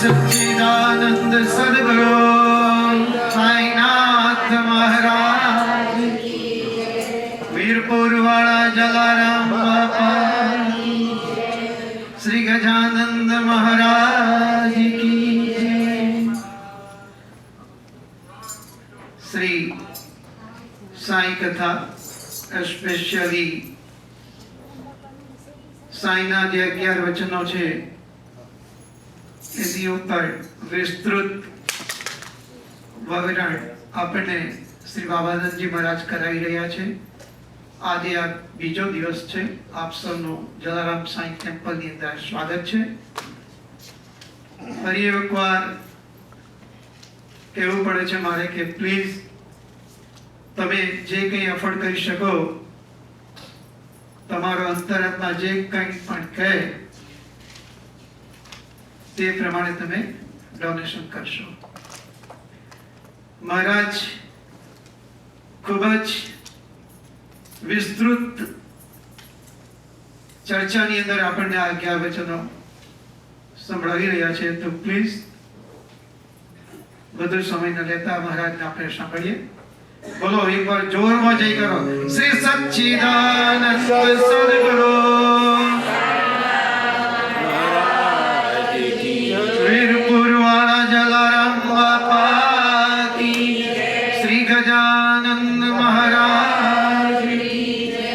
सच्चिदानंद सद्गुरु साईनाथ महाराज वीरपुर वाला जलाराम बापा श्री गजानंद महाराज की जय। श्री साई कथा स्पेशली साईना जे 11 वचनों छे એની ઉપર વિસ્તૃત વિવરણ આપણે શ્રી બાબાનંદજી મહારાજ કરાવી રહ્યા છે। આજે આ બીજો દિવસ છે। આપ સૌનું જલારામ સાઈ ટેમ્પલની અંદર સ્વાગત છે। ફરી એકવાર કહેવું પડે છે મારે કે પ્લીઝ તમે જે કંઈ એફર્ટ કરી શકો, તમારો અંતરાત્મા જે કંઈ પણ કહે તે પ્રમાણે તમે ડોનેશન કરશો। મહારાજ ખૂબ જ વિસ્તૃત ચર્ચાની અંદર આપણને આ 11 વચનો સંભળાવી રહ્યા છે, તો પ્લીઝ વધુ સમય ન લેતા મહારાજને આપણે સાંભળીએ। બોલો એકવાર જોરમાં જય કરો, શ્રી સચ્ચિદાનંદ સદ્ગુરુ गजानंद महाराज की जय।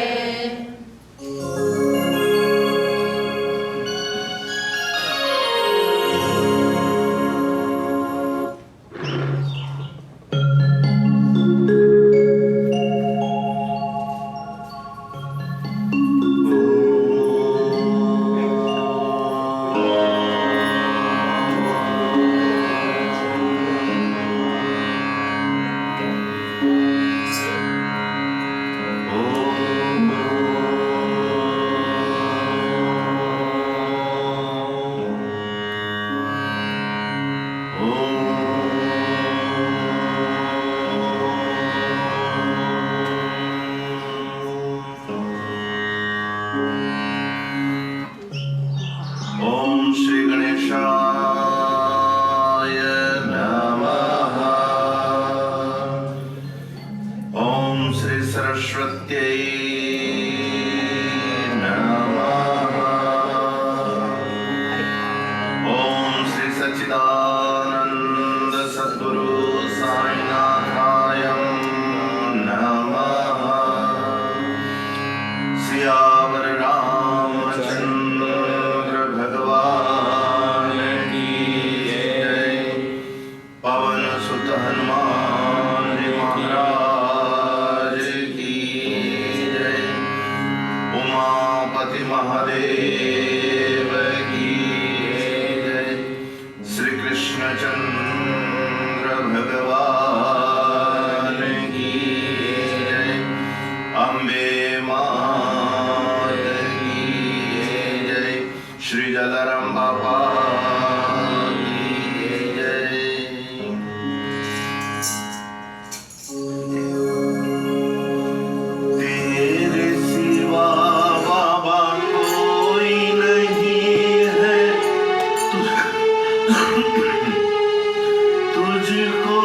तुझको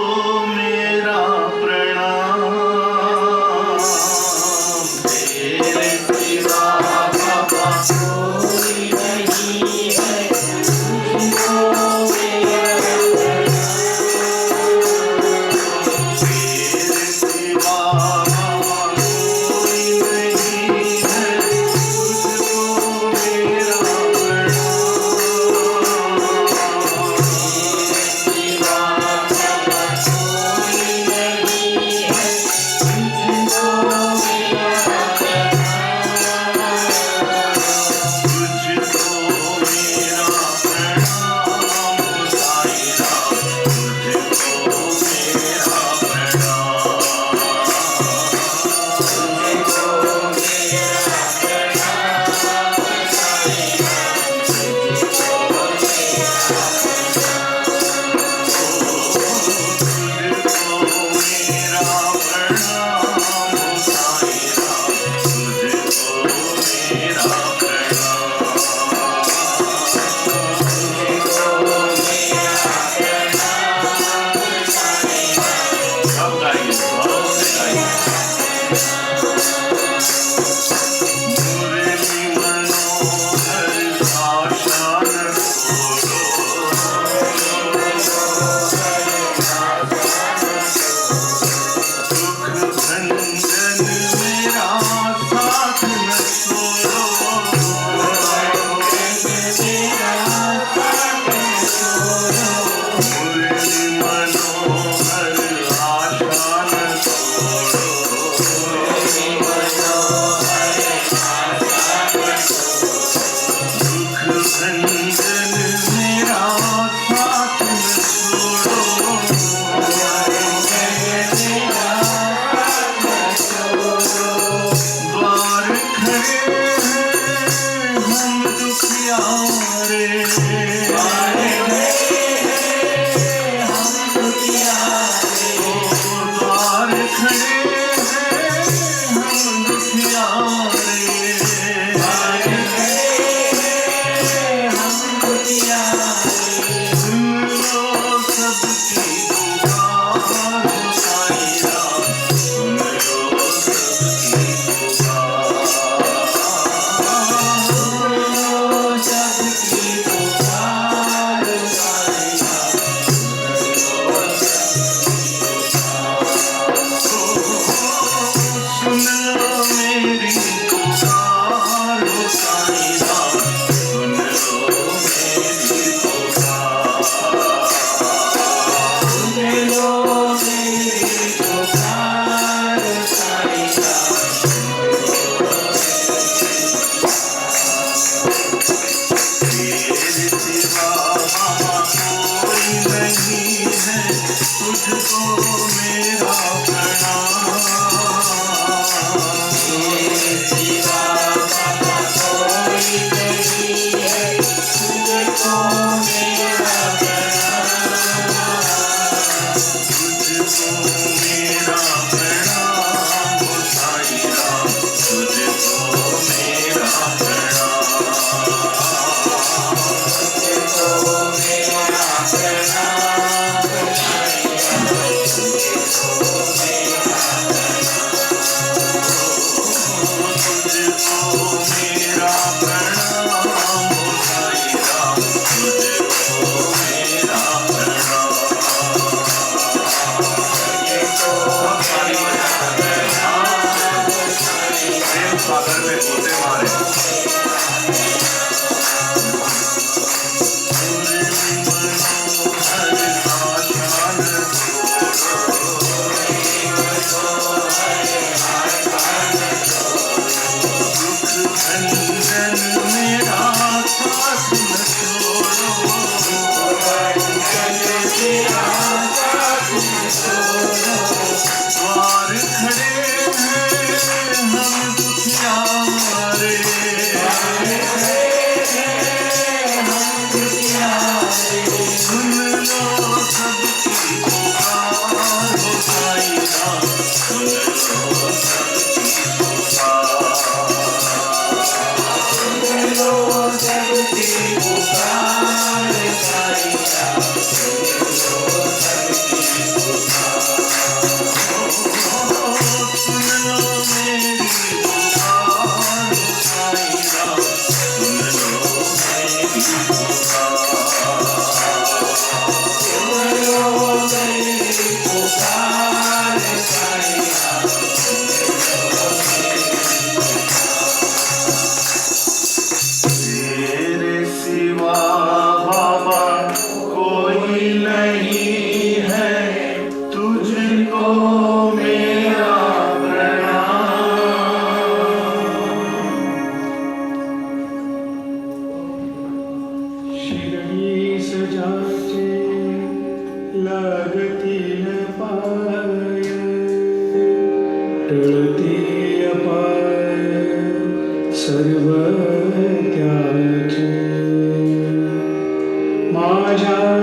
मेरा प्रणाम, तेरे सिवा बाबा कोई नहीं है, तुझको मेरा प्रणाम, तेरे सिवा बाबा कोई नहीं है, तुझको मेरा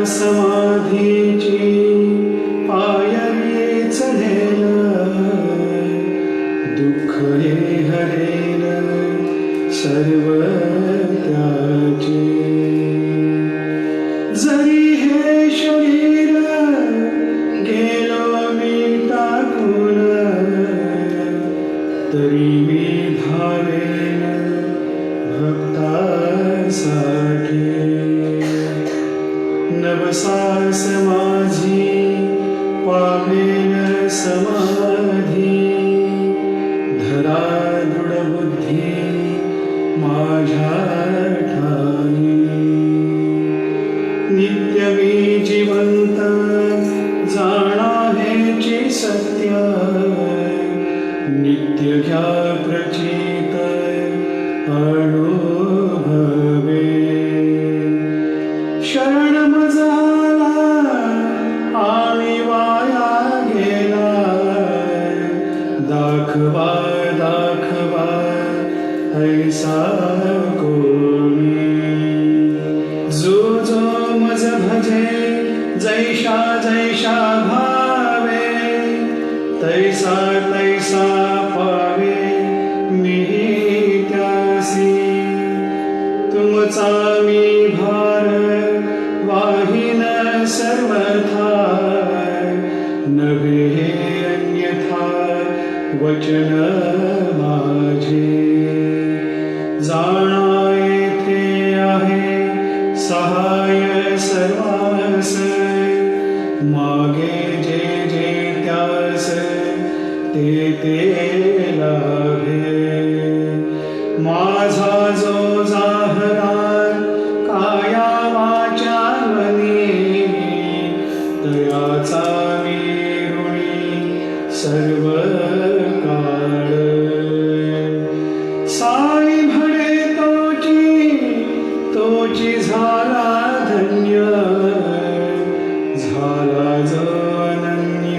समाधीची पायरी चढेल, दुःख हे हरेल सर्व त्याचे. जरी हे शरीर गेलो मी टाकून, तरी मी धावेन भक्तासाठी. नवसास माझी पावेन समाधी, धरा दृढ बुद्धी माझ्या ठाई. नित्य मी जिवंत जाणा हेची सत्य, नित्य घ्या प्रचित अनुभवे. शरण मजाला आणि वाया गेला, दाखवा दाखवा ऐसा कोणी. जो जो मज भजे जैसा जैसा भावे, तैसा तैसा पावे मी त्यासी. तुमचा मी भार वाहिन सर्वथा, नव्हे अन्यथा वचन माझे. जाणा येथे आहे सहाय सर्वास, मागे जे जे त्यास ते ते लाभे. माझा जो जाहरार काया वाचा मनी, तयाचा मी ऋणी सर्व काळ. साई भळे तोची झाला धन्य, झाला जो अनन्य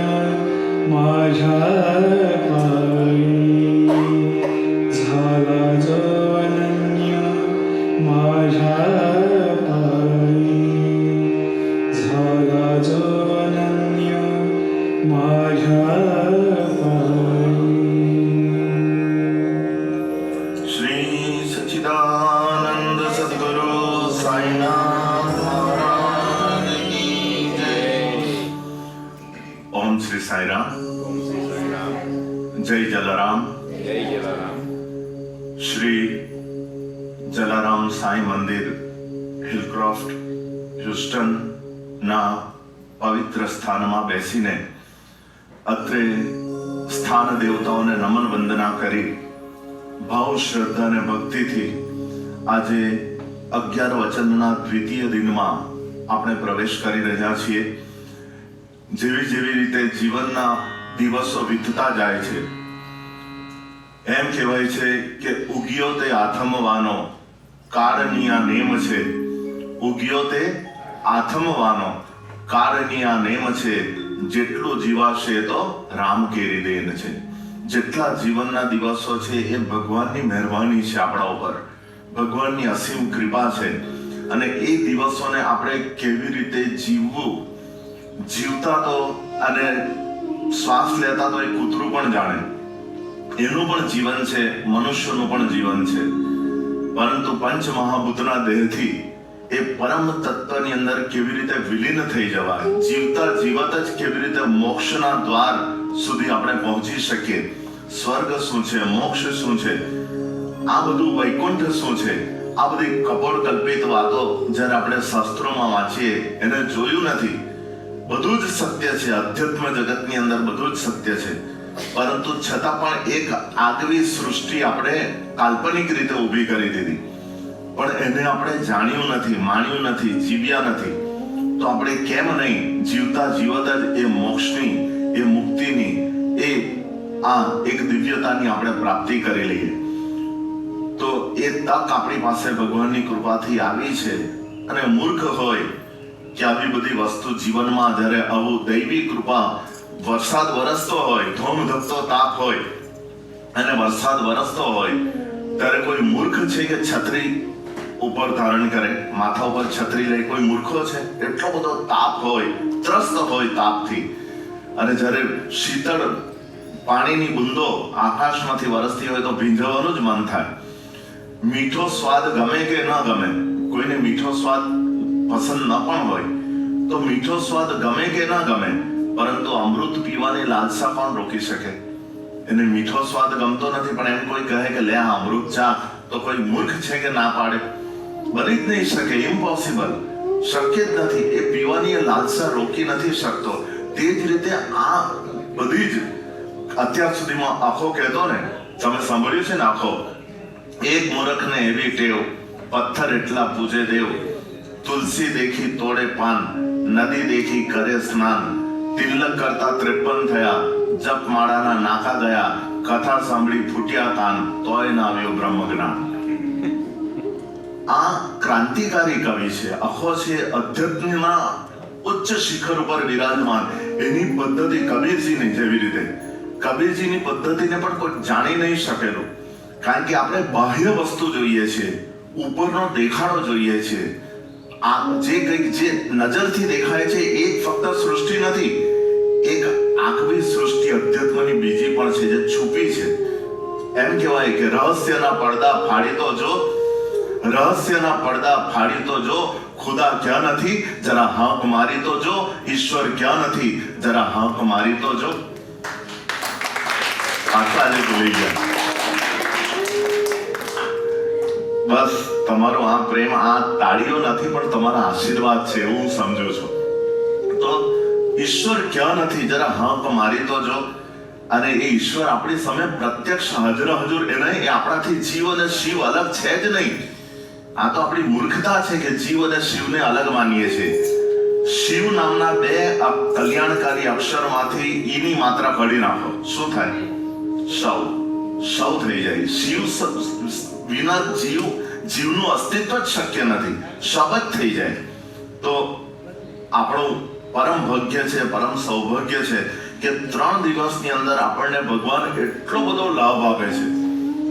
माझ्या पायी. झाला जो अनन्य माझ्या पायी. झाला जो अनन्य माझ्या पायी. श्री सच्चिदानंद सद्गुरु साईनाथ महाराज की जय. ओम श्री साईराम. जय जलाराम. श्री जलाराम साई मंदिर હિલક્રોફ્ટ હ્યુસ્ટન ના પવિત્ર સ્થાનમાં બેસીને અત્રે સ્થાન દેવતાઓને નમન વંદના કરી ભાવ શ્રદ્ધા અને ભક્તિથી આજે 11 વચનના દ્વિતીય દિનમાં આપણે પ્રવેશ કરી રહ્યા છીએ. જેવી જેવી રીતે જીવનના દિવસો વીતતા જાય છે, એમ કહેવાય છે કે ઉગ્યો તે આથમવાનો કાળની આ નેમ છે. ઉગ્યો તે આથમવાનો કાળની આ નેમ છે. જેટલું જીવાશે તો રામ કેરી દેન છે. જેટલા જીવનના દિવસો છે એ ભગવાનની મહેરબાની છે આપણા ઉપર, ભગવાનની અસીમ કૃપા છે. અને એ દિવસોને આપણે કેવી રીતે જીવવું, જીવતા તો અને શ્વાસ લેતા તો એ કૂતરું પણ જાણે, એનું પણ જીવન છે, મનુષ્યનું પણ જીવન છે. પરંતુ પંચ મહાભૂતના દેહથી એ પરમ તત્વની અંદર કેવી રીતે વિલીન થઈ જવાય, જીવતા જીવત જ કેવી રીતે મોક્ષના દ્વાર સુધી આપણે પહોંચી શકીએ. સ્વર્ગ શું છે, મોક્ષ શું છે, આ બધું વૈકુંઠ શું છે, આ બધી કપોળ કલ્પિત વાતો જ્યારે આપણે શાસ્ત્રોમાં વાંચીએ એને જોયું નથી. બધું જ સત્ય છે, અધ્યાત્મ જગતની અંદર બધું જ સત્ય છે. પરંતુ છતાં પણ એક આગવી સૃષ્ટિ આપણે કાલ્પનિક રીતે ઊભી કરી દીધી, પણ એને આપણે જાણ્યું નથી, માણ્યું નથી, જીવ્યા નથી. તો આપણે કેમ નહીં જીવતા જીવત જ એ મોક્ષની, એ મુક્તિની, એ આ એક દિવ્યતાની આપણે પ્રાપ્તિ કરી લઈએ. તો એ તક આપણી પાસે ભગવાનની કૃપાથી આવી છે. અને મૂર્ખ હોય કે આવી બધી વસ્તુ જીવનમાં જ્યારે આવું દૈવી કૃપા, વરસાદ વરસતો હોય, ધોમધકતો તાપ હોય અને વરસાદ વરસતો હોય, ત્યારે કોઈ મૂર્ખ છે કે છત્રી ઉપર ધારણ કરે, માથા ઉપર છત્રી લે, કોઈ મૂર્ખો છે? એટલો બધો તાપ હોય, ત્રસ્ત હોય તાપથી, અને જ્યારે શીતળ પાણીની બુંદો આકાશમાંથી વરસતી હોય તો ભીંજવાનું જ મન થાય. મીઠો સ્વાદ ગમે કે ન ગમે, કોઈને મીઠો સ્વાદ પસંદ ન પણ હોય તો મીઠો સ્વાદ ગમે કે ન ગમે, પરંતુ અમૃત પીવાની લાલસા પણ રોકી શકે. એને મીઠો સ્વાદ ગમતો નથી પણ એમ કોઈ કહે કે લે આ અમૃત ચા, તો કોઈ મૂર્ખ છે કે ના પાડે? બની જ નહીં શકે, ઇમ્પોસિબલ, શક્ય જ નથી. એ પીવાની એ લાલસા રોકી નથી શકતો. તે જ રીતે આ બધી જ અત્યાર સુધીમાં આખો કહેતો ને, તમે સાંભળ્યું છે ને આખો, એક મૂર્ખને એવી ટેવ, પથ્થર એટલા પૂજે દેવ, તુલસી દેખી તોડે પાન, નદી દેખી કરે સ્નાન, તિલક કરતા 53 થયા, જપ માળાના નાકા ગયા, કથા સાંભળી ફૂટ્યા કાન, તોય ના આવ્યો બ્રહ્મ જ્ઞાન. આ ક્રાંતિકારી કવિ છે, આખો છે અધ્યાત્મના ઉચ્ચ શિખર ઉપર વિરાજમાન. એની પદ્ધતિ કબીરજીની જેવી રીતે, કબીરજીની પદ્ધતિને પણ કોઈ જાણી નહીં શકેલું, કારણ કે આપણે બાહ્ય વસ્તુ જોઈએ છે, ઉપરનો દેખાડો જોઈએ છે. આ જે કંઈક જે નજરથી દેખાય છે એ ફક્ત સૃષ્ટિ નથી, એક આખી સૃષ્ટિ અધ્યાત્મની બીજી પણ છે જે છુપી છે. એમ કહેવાય કે રહસ્યના પડદા ફાડી તો જો, રહસ્યના પડદા ફાડી તો જો, ખુદા ક્યાં નથી જરા હાંક મારી તો જો, ઈશ્વર ક્યાં નથી જરા હાંક મારી તો જો. આટલા જ ભૂલી ગયા. બસ તમારો આ પ્રેમ, આ તાળીઓ નથી પણ તમારા આશીર્વાદ છે એવું હું સમજુ છું. તો ઈશ્વર ક્યાં નથી જરા હાંક મારી તો જો. અને એ ઈશ્વર આપણી સામે પ્રત્યક્ષ હાજર હજુર, એને એ આપણાથી જીવ અને શિવ અલગ છે જ નહીં. આ તો આપણી મૂર્ખતા છે કે જીવ અને શિવને અલગ માનીએ છીએ. શિવ નામના 2 કલ્યાણકારી અક્ષરમાંથી ઈની માત્રા કાઢી નાખો, શું થાય? શવ. શવ થઈ જાય. શિવ વિના જીવનું અસ્તિત્વ જ શક્ય નથી, શબ્દ થઈ જાય. તો આપણું પરમ ભાગ્ય છે, પરમ સૌભાગ્ય છે કે 3 દિવસની અંદર આપણને ભગવાન એટલો બધો લાભ આપે છે,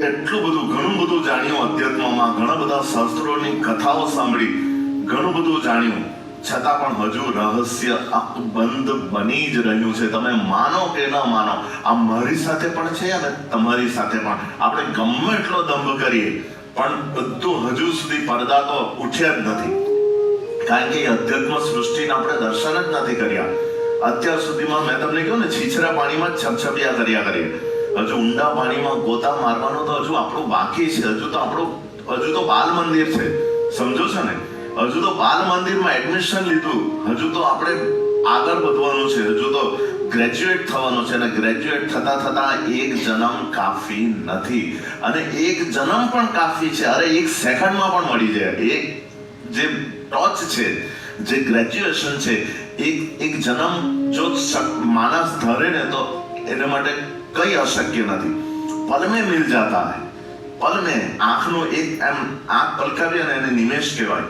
એટલું બધું, ઘણું બધું જાણ્યું અધ્યાત્મમાં, ઘણા બધા શાસ્ત્રોની કથાઓ સાંભળી, ઘણું બધું જાણ્યું, છતાં પણ હજુ રહસ્ય બંધ બની જ રહ્યું છે. તમે માનો કે ન માનો, આ મારી સાથે પણ છે અને તમારી સાથે પણ. આપણે ગમે એટલો દંભ કરીએ પણ બધું હજુ સુધી પડદા તો ઉઠ્યા જ નથી, કારણ કે એ અધ્યાત્મ સૃષ્ટિને આપણે દર્શન જ નથી કર્યા. અત્યાર સુધીમાં મેં તમને કહ્યું ને, છીછરા પાણીમાં છપછપિયા કર્યા કરીએ. હજુ ઊંડા પાણીમાં ગોતા મારવાનો તો હજુ આપણું બાકી છે. હજુ તો બાલ મંદિર છે, સમજો છો ને? હજુ તો બાલ મંદિરમાં એડમિશન લીધું, હજુ તો આપણે આગળ વધવાનું છે, હજુ તો ગ્રેજ્યુએટ થવાનું છે. અને ગ્રેજ્યુએટ થતા થતા એક જન્મ કાફી નથી, અને એક જન્મ પણ કાફી છે. અરે 1 સેકન્ડમાં પણ મળી જાય. એક જે ટોચ છે, જે ગ્રેજ્યુએશન છે, એક જન્મ જો માણસ ધરે ને તો એના માટે કઈ અશક્ય નથી. પલ મેં મિલ જાતા હૈ, પલ મેં. આંખનો એક એમ આંખ પલકાવીએ ને એને નિમેષ કહેવાય.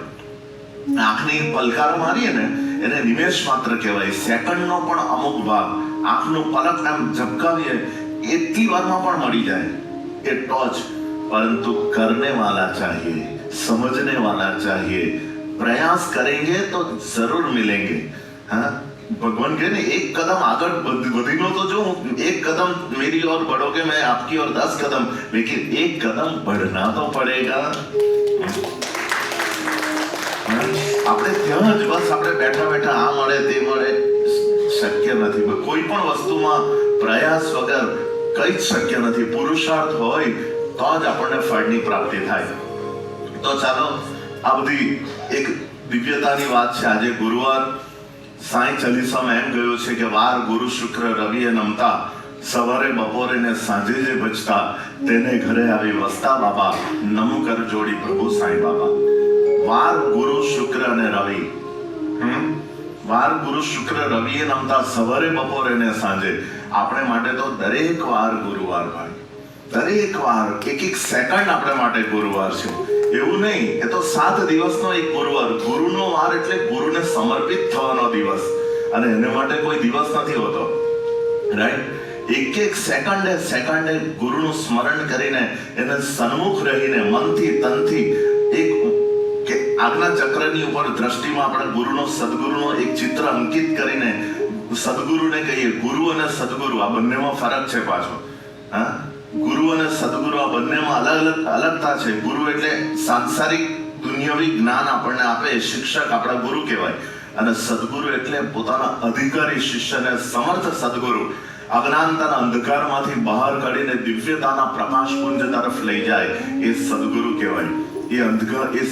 આંખની પલકાર મારીએ ને એને નિમેષ માત્ર કહેવાય. સેકન્ડનો પણ અમુક ભાગ આંખનો પલક એમ ઝબકાવીએ એટલી વારમાં પણ મળી જાય એ ટોચ. પરંતુ કરને વાલા चाहिए, समझने वाला चाहिए, प्रयास करेंगे तो जरूर मिलेंगे. हाँ, भगवान कहे ने एक कदम आगे बढ़ीनो तो जो, एक कदम मेरी ओर बढ़ोगे मैं आपकी ओर 10 कदम, लेकिन एक कदम बढ़ना तो पड़ेगा. આપણે ત્યાં જ બસ આપણે બેઠા બેઠા આ મળે તે મળે શક્ય નથી. કોઈ પણ વસ્તુમાં પ્રયાસ વગર કઈ જ શક્ય નથી. પુરુષાર્થ હોય તો જ આપણને ફળની પ્રાપ્તિ થાય. તો ચાલો, આ બધી એક દિવ્યતાની વાત છે. આજે ગુરુવાર, સાંઈ ચાલીસામાં એમ ગયું છે કે વાર ગુરુ શુક્ર રવિએ નમતા, સવારે બપોરે ને સાંજે જે ભજતા, તેને ઘરે આવી વસતા બાબા, નમો કર જોડી પ્રભુ સાંઈ બાબા. વાર ગુરુ શુક્ર અને રવિ, વાર ગુરુ શુક્ર રવિએ નમતા, સવારે બપોરે ને સાંજે. આપણે માટે તો દરેક વાર ગુરુવાર ભાઈ, દરેક વાર, એક સેકન્ડ આપણે માટે ગુરુવાર છે. એવું નહીં, એ તો 7 દિવસનો એક ગુરુવાર. ગુરુનો વાર એટલે ગુરુને સમર્પિત થવાનો દિવસ, અને એને માટે કોઈ દિવસ નથી હોતો, રાઈટ? એક સેકન્ડે ગુરુનું સ્મરણ કરીને, એને સન્મુખ રહીને, મનથી તનથી એક આજ્ઞા ચક્રની ઉપર દ્રષ્ટિમાં આપણે ગુરુનો સદગુરુનો એક ચિત્ર અંકિત કરીને સદગુરુને કહીએ. ગુરુ અને સદગુરુ આ બંનેમાં ફરક છે પાછો. હા, ગુરુ અને સદગુરુ આ બંનેમાં અલગતા છે. ગુરુ એટલે સાંસારિક દુનિયાવી જ્ઞાન આપણને આપે, શિક્ષક આપણા ગુરુ કહેવાય. અને સદગુરુ એટલે પોતાના અધિકારી શિષ્યને સમર્થ સદગુરુ અજ્ઞાનતાના અંધકારમાંથી બહાર કાઢીને દિવ્યતાના પ્રકાશપુંજ તરફ લઈ જાય, એ સદગુરુ કહેવાય. એ અંધકાર એ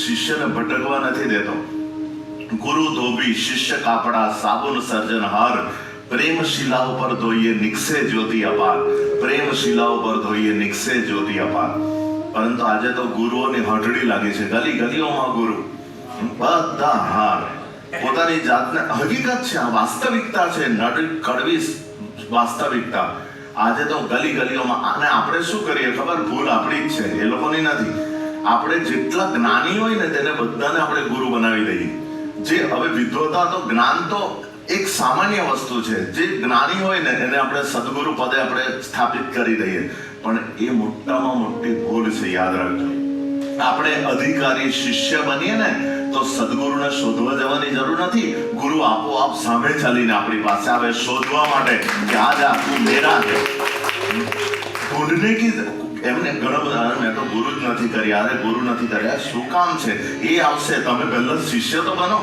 શિષ્યને ભટકવા નથી દેતો. ગુરુ ધોબી શિષ્ય કાપડા સાબુન સર્જનહાર, પ્રેમ શિલા ઉપર ધોઈએ નિક્ષે જ્યોતિ અપાર. પ્રેમ શિલા ઉપર ધોઈએ નિક્ષે જ્યોતિ અપાર. પરંતુ આજે તો ગુરુઓની હટડી લાગી છે. ગલી ગલીઓમાં ગુરુ, બધા હાર. પોતાની જાતને હકીકત છે, આ વાસ્તવિકતા છે, નડી કડવી વાસ્તવિકતા. આજે તો ગલી ગલીઓમાં. અને આપણે શું કરીએ ખબર? ભૂલ આપણી જ છે, એ લોકોની નથી. આપણે જેટલા જ્ઞાની હોય ને તેને બધાને આપણે ગુરુ બનાવી દઈએ. જે હવે વિદ્વતા તો જ્ઞાન તો એક સામાન્ય વસ્તુ છે. જે જ્ઞાની હોય ને એને આપણે સદગુરુ પદે આપણે સ્થાપિત કરી દઈએ. પણ એ મોટામાં મોટી ભૂલ છે, યાદ રાખજો. આપણે અધિકારી શિષ્ય બનીએ ને તો સદગુરુને શોધવા જવાની જરૂર નથી. ગુરુ આપોઆપ સામે ચાલીને આપણી પાસે આવે શોધવા માટે કે આજ આખું મેરા છે. ઢૂંઢને કી એમને ઘણા બધા મેં તો ગુરુ જ નથી કર્યા, અરે ગુરુ નથી કર્યા, શું કામ છે? એ આવશે, તમે પહેલા શિષ્ય તો બનો.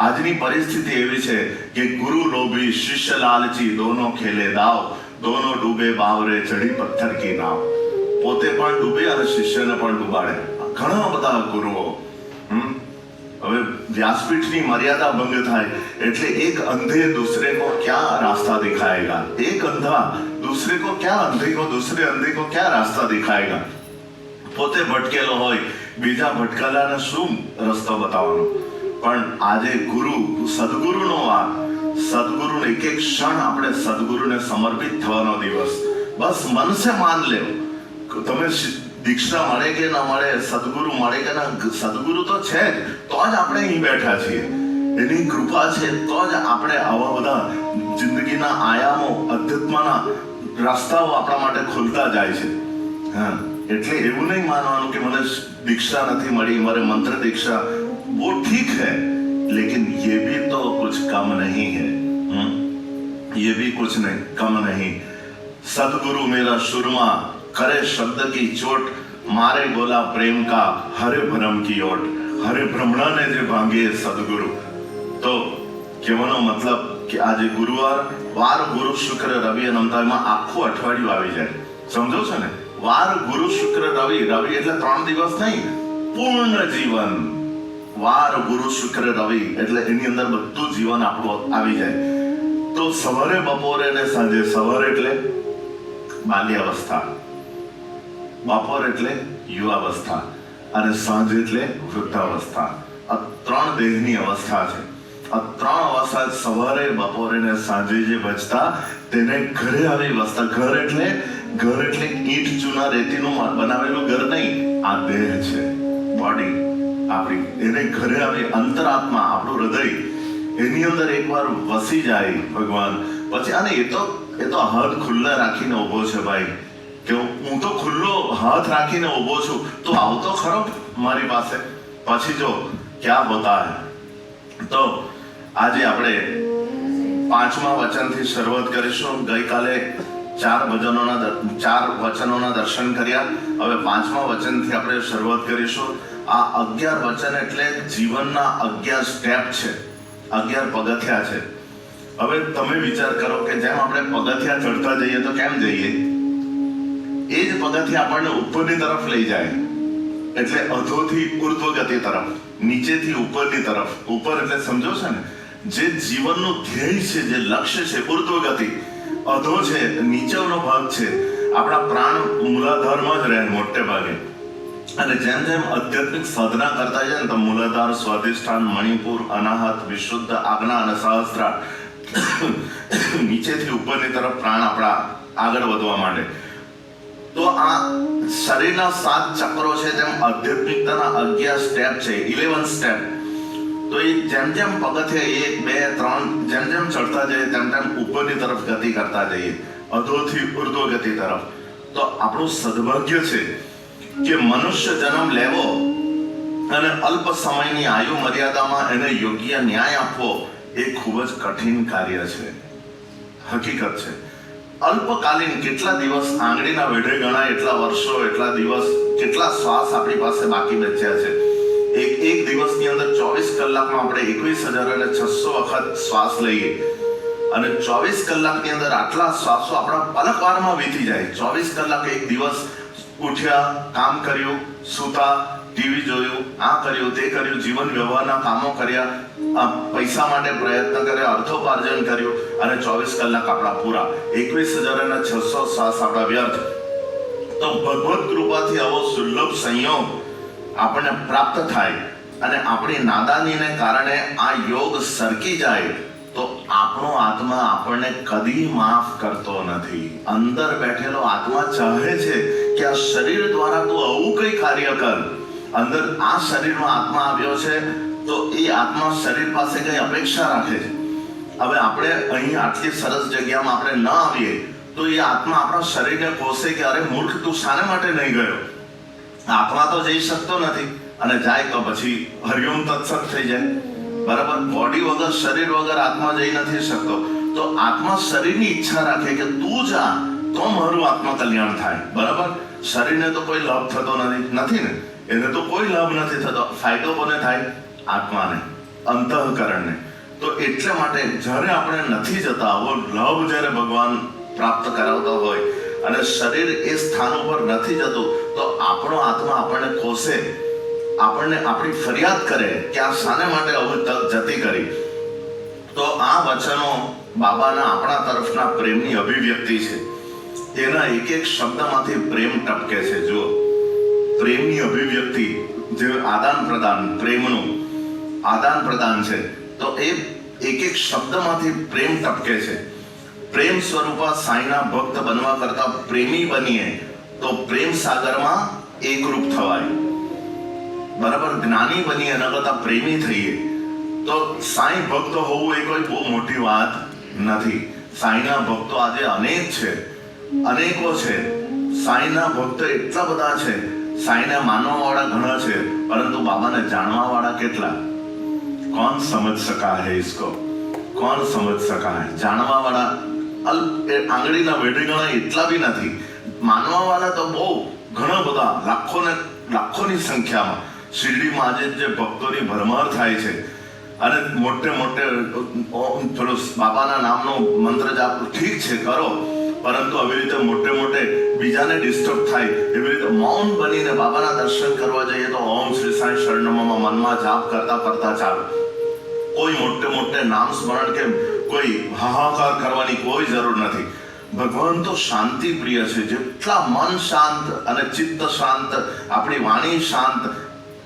આજની પરિસ્થિતિ એવી છે કે ગુરુ લોભી શિષ્ય લાલચી, દોનો ખેલે દાવ, દોનો ડૂબે બાવરે ચઢી પથ્થર કી નાવ. પોતે પણ ડૂબે અને શિષ્યને પણ ડૂબાડે. ઘણા બધા ગુરુઓ. હવે વ્યાસપીઠની મર્યાદા ભંગ થાય એટલે એક અંધે दूसरे को क्या रास्ता दिखाएगा, एक अंधा दूसरे को क्या अंधे को दूसरे अंधे को क्या रास्ता दिखाएगा. પોતે ભટકેલો હોય બીજા ભટકેલાને શું રસ્તો બતાવવાનો? પણ આજે ગુરુ સદગુરુનો વાર, સદગુરુ એક એક ક્ષણ આપણે સદગુરુને સમર્પિત થવાનો દિવસ. બસ મન સે માન લેવો. તમે દીક્ષા મળે કે ના મળે, સદગુરુ મળે કે ના, સદગુરુ તો છે જ, તો જ આપણે અહીં બેઠા છીએ. એની કૃપા છે તો જ આપણે આવા બધા જિંદગીના આયામો, અધ્યાત્મના રસ્તાઓ આપણા માટે ખુલતા જાય છે. હા, એટલે એવું નહીં માનવાનું કે મને દીક્ષા નથી મળી, મારે મંત્ર દીક્ષા, वो ठीक है, लेकिन ये भी तो कुछ कम नहीं है. ये भी कुछ नहीं कम नहीं. सदगुरु मेरा सुरमा करे शब्द की चोट, मारे गोला प्रेम का हरे भ्रम की ओट. हरे भ्रमણા ને જે ભાંગે સદગુરુ. તો કહેવાનો મતલબ કે આજે ગુરુવાર, વાર ગુરુ શુક્ર રવિ અનંતામાં આખું અઠવાડિયું આવી જાય. સમજો છો ને? વાર ગુરુ શુક્ર રવિ, રવિ એટલે 3 દિવસ નહીં, પૂર્ણ જીવન. વાર ગુરુ શુક્ર રવિ એટલે એની અંદર બધું જીવન આપણું આવી જાય. તો સવારે, બપોરે ને સાંજે. સવારે એટલે બાલ્યાવસ્થા, બપોર એટલે યુવાવસ્થા અને સાંજ એટલે વૃદ્ધાવસ્થા. આ 3 દેહની અવસ્થા છે. આ 3 અવસ્થા સવારે, બપોરે ને સાંજે જે બચતા તેને ઘરે આવી વસતા. ઘર એટલે ઈંટ ચૂના રેતીનું બનાવેલું ઘર નહીં, આ દેહ છે, બોડી આપણી. એને ઘરે આવી અંતરાત્મા, આપણું હૃદય, એની અંદર એકવાર વસી જાય ભગવાન પછી. અને એ તો હાથ ખુલ્લા રાખીને ઉભો છે ભાઈ, કે હું તો ખુલ્લો હાથ રાખીને ઉભો છું, તો આવતો ખરો મારી પાસે. પછી જો ક્યાં હોતા હૈ. તો આજે આપણે 5મા વચનથી શરૂઆત કરીશું. ગઈકાલે 4 વચનોના દર્શન કર્યા. હવે 5મા વચનથી આપણે શરૂઆત કરીશું. આ 11 વચન એટલે જીવનના 11 સ્ટેપ છે, 11 પગથિયા છે. હવે તમે વિચાર કરો કે જેમ આપણે પગથિયા ચડતા જઈએ તો કેમ જઈએ? એ જ પગથિયા આપણને ઉપરની તરફ લઈ જાય, એટલે અધોથી ઉર્ધ્વ ગતિ તરફ, નીચેથી ઉપરની તરફ. ઉપર એટલે સમજો છો ને, જે જીવનનું ધ્યેય છે, જે લક્ષ્ય છે, ઉર્ધ્વ ગતિ. અધો છે, નીચેનો ભાગ છે. આપણા પ્રાણ મૂલાધારમાં જ રહે મોટે ભાગે. અને જેમ જેમ આધ્યાત્મિક સાધના કરતા જાય ને તો મૂલાધાર, સ્વાધિષ્ઠાન, મણિપુર, અનાહત, વિશુદ્ધ, આજ્ઞા અને સહસ્ત્રાર, નીચેથી ઉપરની તરફ પ્રાણ આપણા આગળ વધવા માંડે. તો આ શરીરના 7 ચક્રો છે, તેમ આધ્યાત્મિકતાના 11 સ્ટેપ છે, 11 સ્ટેપ. તો એ જેમ જેમ પગથિયા 1, 2, 3 જેમ જેમ ચડતા જઈએ તેમ તેમ ઉપરની તરફ ગતિ કરતા જઈએ, અધોથી ઉર્ધ્વ ગતિ તરફ. તો આપણું સદભાગ્ય છે કે મનુષ્ય જન્મ લેવો અને અલ્પ સમયની આયુ મર્યાદામાં એને યોગ્ય ન્યાય આપવો એ ખૂબ જ કઠિન કાર્ય છે. હકીકત છે, અલ્પકાલીન કેટલા દિવસ આંગળીના વેઢે ગણાય એટલા વર્ષો, એટલા દિવસ, કેટલા શ્વાસ આપણી પાસે બાકી બચ્યા છે. એક દિવસની અંદર 24 કલાકમાં આપણે 21,600 વખત શ્વાસ લઈએ અને 24 કલાકની અંદર આટલા શ્વાસો આપણા પલકવારમાં વીતી જાય. 24 કલાક એક દિવસ ઉઠ્યા, કામ કર્યું, સૂતા, ટીવી જોયું, આ કર્યું, તે કર્યું, જીવન વ્યવહારના કામો કર્યા, પૈસા માટે પ્રયત્ન કર્યા, અર્થોપાર્જન કર્યું અને 24 કલાક આપણા પૂરા, 21,600 શ્વાસ આપણા વ્યર્થ. તો ભગવત કૃપાથી આવો સુલભ સંયોગ આપણને પ્રાપ્ત થાય અને આપણી નાદાનીને કારણે આ યોગ સરકી જાય તો આપણો આત્મા આપણને કદી માફ કરતો નથી. અંદર બેઠેલો આત્મા ચાહે છે કે આ શરીર દ્વારા તું આવું કઈ કાર્ય કર. અંદર આ શરીરમાં આત્મા આવ્યો છે તો એ આત્મા શરીર પાસે કઈ અપેક્ષા રાખે છે. હવે આપણે અહીં આટલી સરસ જગ્યામાં આપણે ન આવીએ તો એ આત્મા આપણા શરીરને કોસે કે અરે મૂર્ખ, તું શાને માટે નહીં ગયો. આત્મા તો જઈ શકતો નથી અને જાય તો પછી હરિઓમ તત્સત થઈ જાય. બરાબર, બોડી વગર, શરીર વગર આત્મા જઈ નથી શકતો. તો આત્મા શરીરની ઈચ્છા રાખે કે તું જા તો મારું આત્મા કલ્યાણ થાય. બરાબર, શરીરને તો કોઈ લાભ થતો નથી ને, એને તો કોઈ લાભ નથી થતો. ફાયદો કોને થાય? આત્માને, અંતઃકરણને. તો એટલે માટે જ્યારે આપણે નથી જતા, આવો લાભ જ્યારે ભગવાન પ્રાપ્ત કરાવતા હોય અને શરીર એ સ્થાન ઉપર નથી જતું તો આપણો આત્મા આપણને કોસે, આપણને આપણી ફરિયાદ કરે કે આ શાને માટે હવે તક જતી કરી. તો આ વચનો બાબાના આપણા તરફના પ્રેમની અભિવ્યક્તિ છે. એના એક એક શબ્દમાંથી પ્રેમ ટપકે છે. જુઓ, પ્રેમની અભિવ્યક્તિ જે આદાન પ્રદાન, પ્રેમનું આદાન પ્રદાન છે, તો એ એક એક શબ્દમાંથી પ્રેમ ટપકે છે. પ્રેમ સ્વરૂપા સાંઈના ભક્ત બનવા કરતા પ્રેમી બનીએ તો પ્રેમ સાગરમાં એકરૂપ થવાય. બરાબર, જ્ઞાની બનીએ એના કરતા પ્રેમી થઈએ તો સાંઈ ભક્ત હોવું એ કોઈ બહુ મોટી વાત નથી. સાંઈના ભક્તો આજે અનેક છે, અનેકો છે. સાંઈના ભક્તો એટલા બધા છે, સાંઈને માનવા વાળા ઘણા છે, પરંતુ બાબાને જાણવા વાળા કેટલા? કોણ સમજ સકા હૈ इसको? કોણ સમજ સકા હૈ? જાણવા વાળા આંગળીના વેઢે ગણાય એટલા બી નથી. માનવા વાળા તો બહુ ઘણા બધા, લાખોની સંખ્યામાં. શિરડીમાં આજે જે ભક્તોની ભરમાર થાય છે અને મોટે થોડું બાબાના નામનો મંત્ર જાપ ઠીક છે કરો, પરંતુ આવી રીતે મોટે બીજાને ડિસ્ટર્બ થાય એવી રીતે મૌન બનીને બાબાના દર્શન કરવા જઈએ તો ઓમ શ્રી સાંઈ શરણમમાં મનમાં જાપ કરતા ચાલો. કોઈ મોટે નામ સ્મરણ કે કોઈ હાહાકાર કરવાની કોઈ જરૂર નથી. ભગવાન તો શાંતિ પ્રિય છે. જેટલા મન શાંત અને ચિત્ત શાંત, આપણી વાણી શાંત,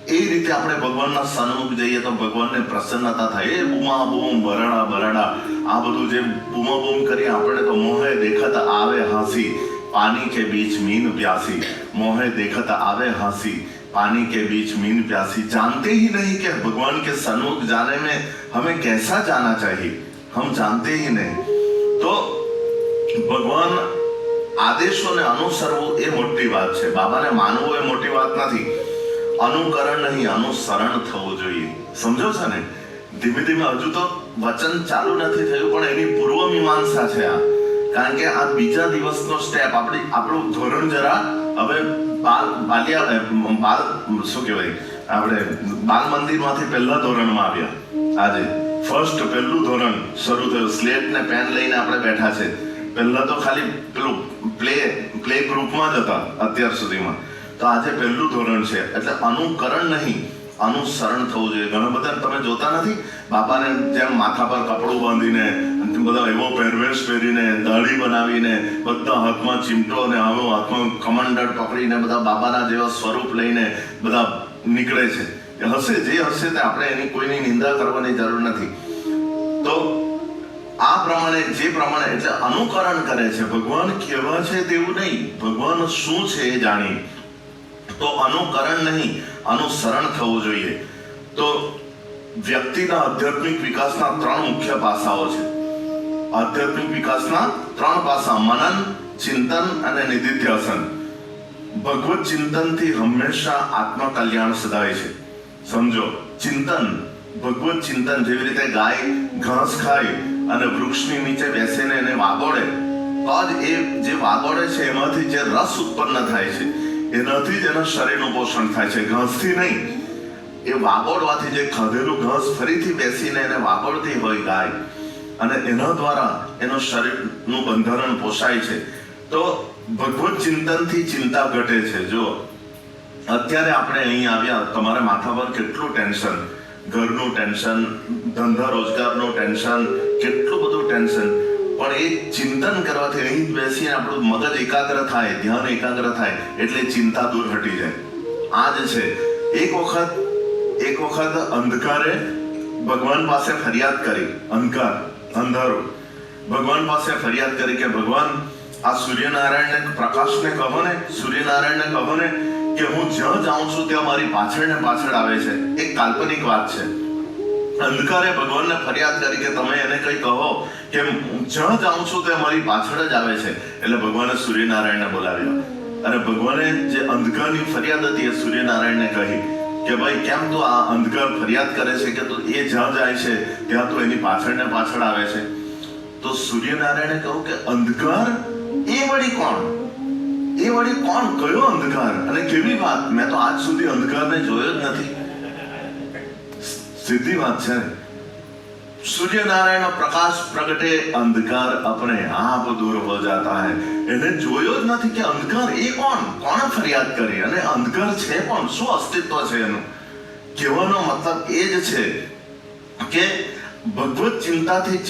એ રીતે આપણે ભગવાનના સન્મુખ જઈએ તો ભગવાનને પ્રસન્નતા થાય. એ બૂમા બૂમ, બરડા આ બધું જે બૂમા બૂમ કરી આપણે તો મોહે દેખત આવે હાંસી, પાनी के बीच मीन प्यासी. मोहे देखत आवे हांसी, पानी के बीच मीन प्यासी. जानते ही नहीं कि भगवान के सन्मुख जाने में हमें कैसा जाना चाहिए, हम जानते ही नहीं. तो ભગવાન આદેશોને અનુસરવું એ મોટી વાત છે. બાબાને માનવું એ મોટી વાત નથી. અનુકરણ નહીં, અનુસરણ થવું જોઈએ. સમજો છો ને? ધીમે હજુ તો વચન ચાલુ નથી થયું પણ એની પૂર્વ મીમાંસા છે આ. કારણ કે આ બીજા દિવસનો સ્ટેપ, આપણું ધોરણ જરા હવે શું કહેવાય, આપણે બાલ મંદિરમાંથી પહેલા ધોરણમાં આવ્યા. આજે પહેલું ધોરણ શરૂ થયું. સ્લેટ ને પેન લઈને આપણે બેઠા છે. પહેલા તો ખાલી પેલું પ્લે ગ્રુપમાં જ હતા અત્યાર સુધીમાં. તો આજે પહેલું ધોરણ છે. એટલે અનુકરણ નહીં, અનુસરણ થવું જોઈએ. ઘણા બધા તમે જોતા નથી બાપાને જેમ માથા પર કપડું બાંધીને, બધા એવો પહેરવેશ પહેરીને, દાઢી બનાવીને, બધા હાથમાં ચીમટો અને આવો હાથમાં કમંડળ પકડીને બધા બાબાના જેવા સ્વરૂપ લઈને બધા નીકળે છે. હશે જે હશે તે, આપણે એની કોઈની નિંદા કરવાની જરૂર નથી. તો આ પ્રમાણે જે પ્રમાણે એટલે અનુકરણ કરે છે. ભગવાન કેવા છે તેવું નહીં, ભગવાન શું છે એ જાણી. તો અનુકરણ નહીં, અનુસરણ થવું જોઈએ. તો વ્યક્તિના આધ્યાત્મિક વિકાસના 3 મુખ્ય પાસાઓ છે. આધ્યાત્મિક વિકાસના 3 પાસા: મનન, ચિંતન અને નિધિધ્યાસન. ભગવત ચિંતનથી હંમેશા આત્મ કલ્યાણ સદાય છે. સમજો, ચિંતન, ભગવત ચિંતન, જેવી રીતે ગાય ઘાસ ખાય અને વૃક્ષની નીચે બેસીને એને વાગોડે તો જ એ જે વાગોડે છે એમાંથી જે રસ ઉત્પન્ન થાય છે એનાથી જ એના શરીરનું પોષણ થાય છે, ઘાસથી નહીં. એ વાગોડવાથી જે ખાધેલું ઘાસ ફરીથી બેસીને એને વાગોડતી હોય ગાય અને એના દ્વારા એનું શરીરનું બંધારણ પોષાય છે. તો ભગવત ચિંતનથી ચિંતા ઘટે છે. જો અત્યારે આપણે અહીં આવ્યા, તમારા માથા પર કેટલું ટેન્શન, ઘરનું ટેન્શન, ધંધા રોજગારનું ટેન્શન, કેટલું બધું ટેન્શન, પણ એ ચિંતન કરવાથી અહીં બેસીને આપણું મગજ એકાગ્ર થાય, ધ્યાન એકાગ્ર થાય એટલે ચિંતા દૂર હટી જાય. આ જ છે. એક વખત અંધકારે ભગવાન પાસે ફરિયાદ કરી, અંધારો ભગવાન પાસે ફરિયાદ કરી કે ભગવાન આ સૂર્યનારાયણને, પ્રકાશને કહો ને, સૂર્યનારાયણને કહો ને કે હું જ્યાં જાઉં છું ત્યાં મારી પાછળ ને પાછળ આવે છે. એક કાલ્પનિક વાત છે. અંધકારે ભગવાનને ફરિયાદ કરી કે તમે એને કઈ કહો કે જ્યાં જાઉં છું ત્યાં મારી પાછળ જ આવે છે. એટલે ભગવાને સૂર્યનારાયણને બોલાવ્યા અને ભગવાને જે અંધકારની ફરિયાદ હતી એ સૂર્યનારાયણને કહી કે ભાઈ કેમ તું આ અંધકાર ફરિયાદ કરે છે કે તું એ જ્યાં જાય છે ત્યાં તો એની પાછળ ને પાછળ આવે છે. તો સૂર્યનારાયણે કહ્યું કે અંધકાર એ વળી કોણ? એ વળી કોણ? કયો અંધકાર અને કેવી વાત? મેં તો આજ સુધી અંધકારને જોયો જ નથી. સીધી વાત છે. સૂર્યનારાયણ પ્રકાશ પ્રગટે અંધકાર अपने आप दूर हो जाता है. એને જોયો જ નથી કે અંધકાર એ કોણ, કોણે ફરિયાદ કરી અને અંધકાર છે કોણ, શું અસ્તિત્વ છે એનું. કહેવાનો મતલબ એ જ છે કે ભગવત ચિંતનથી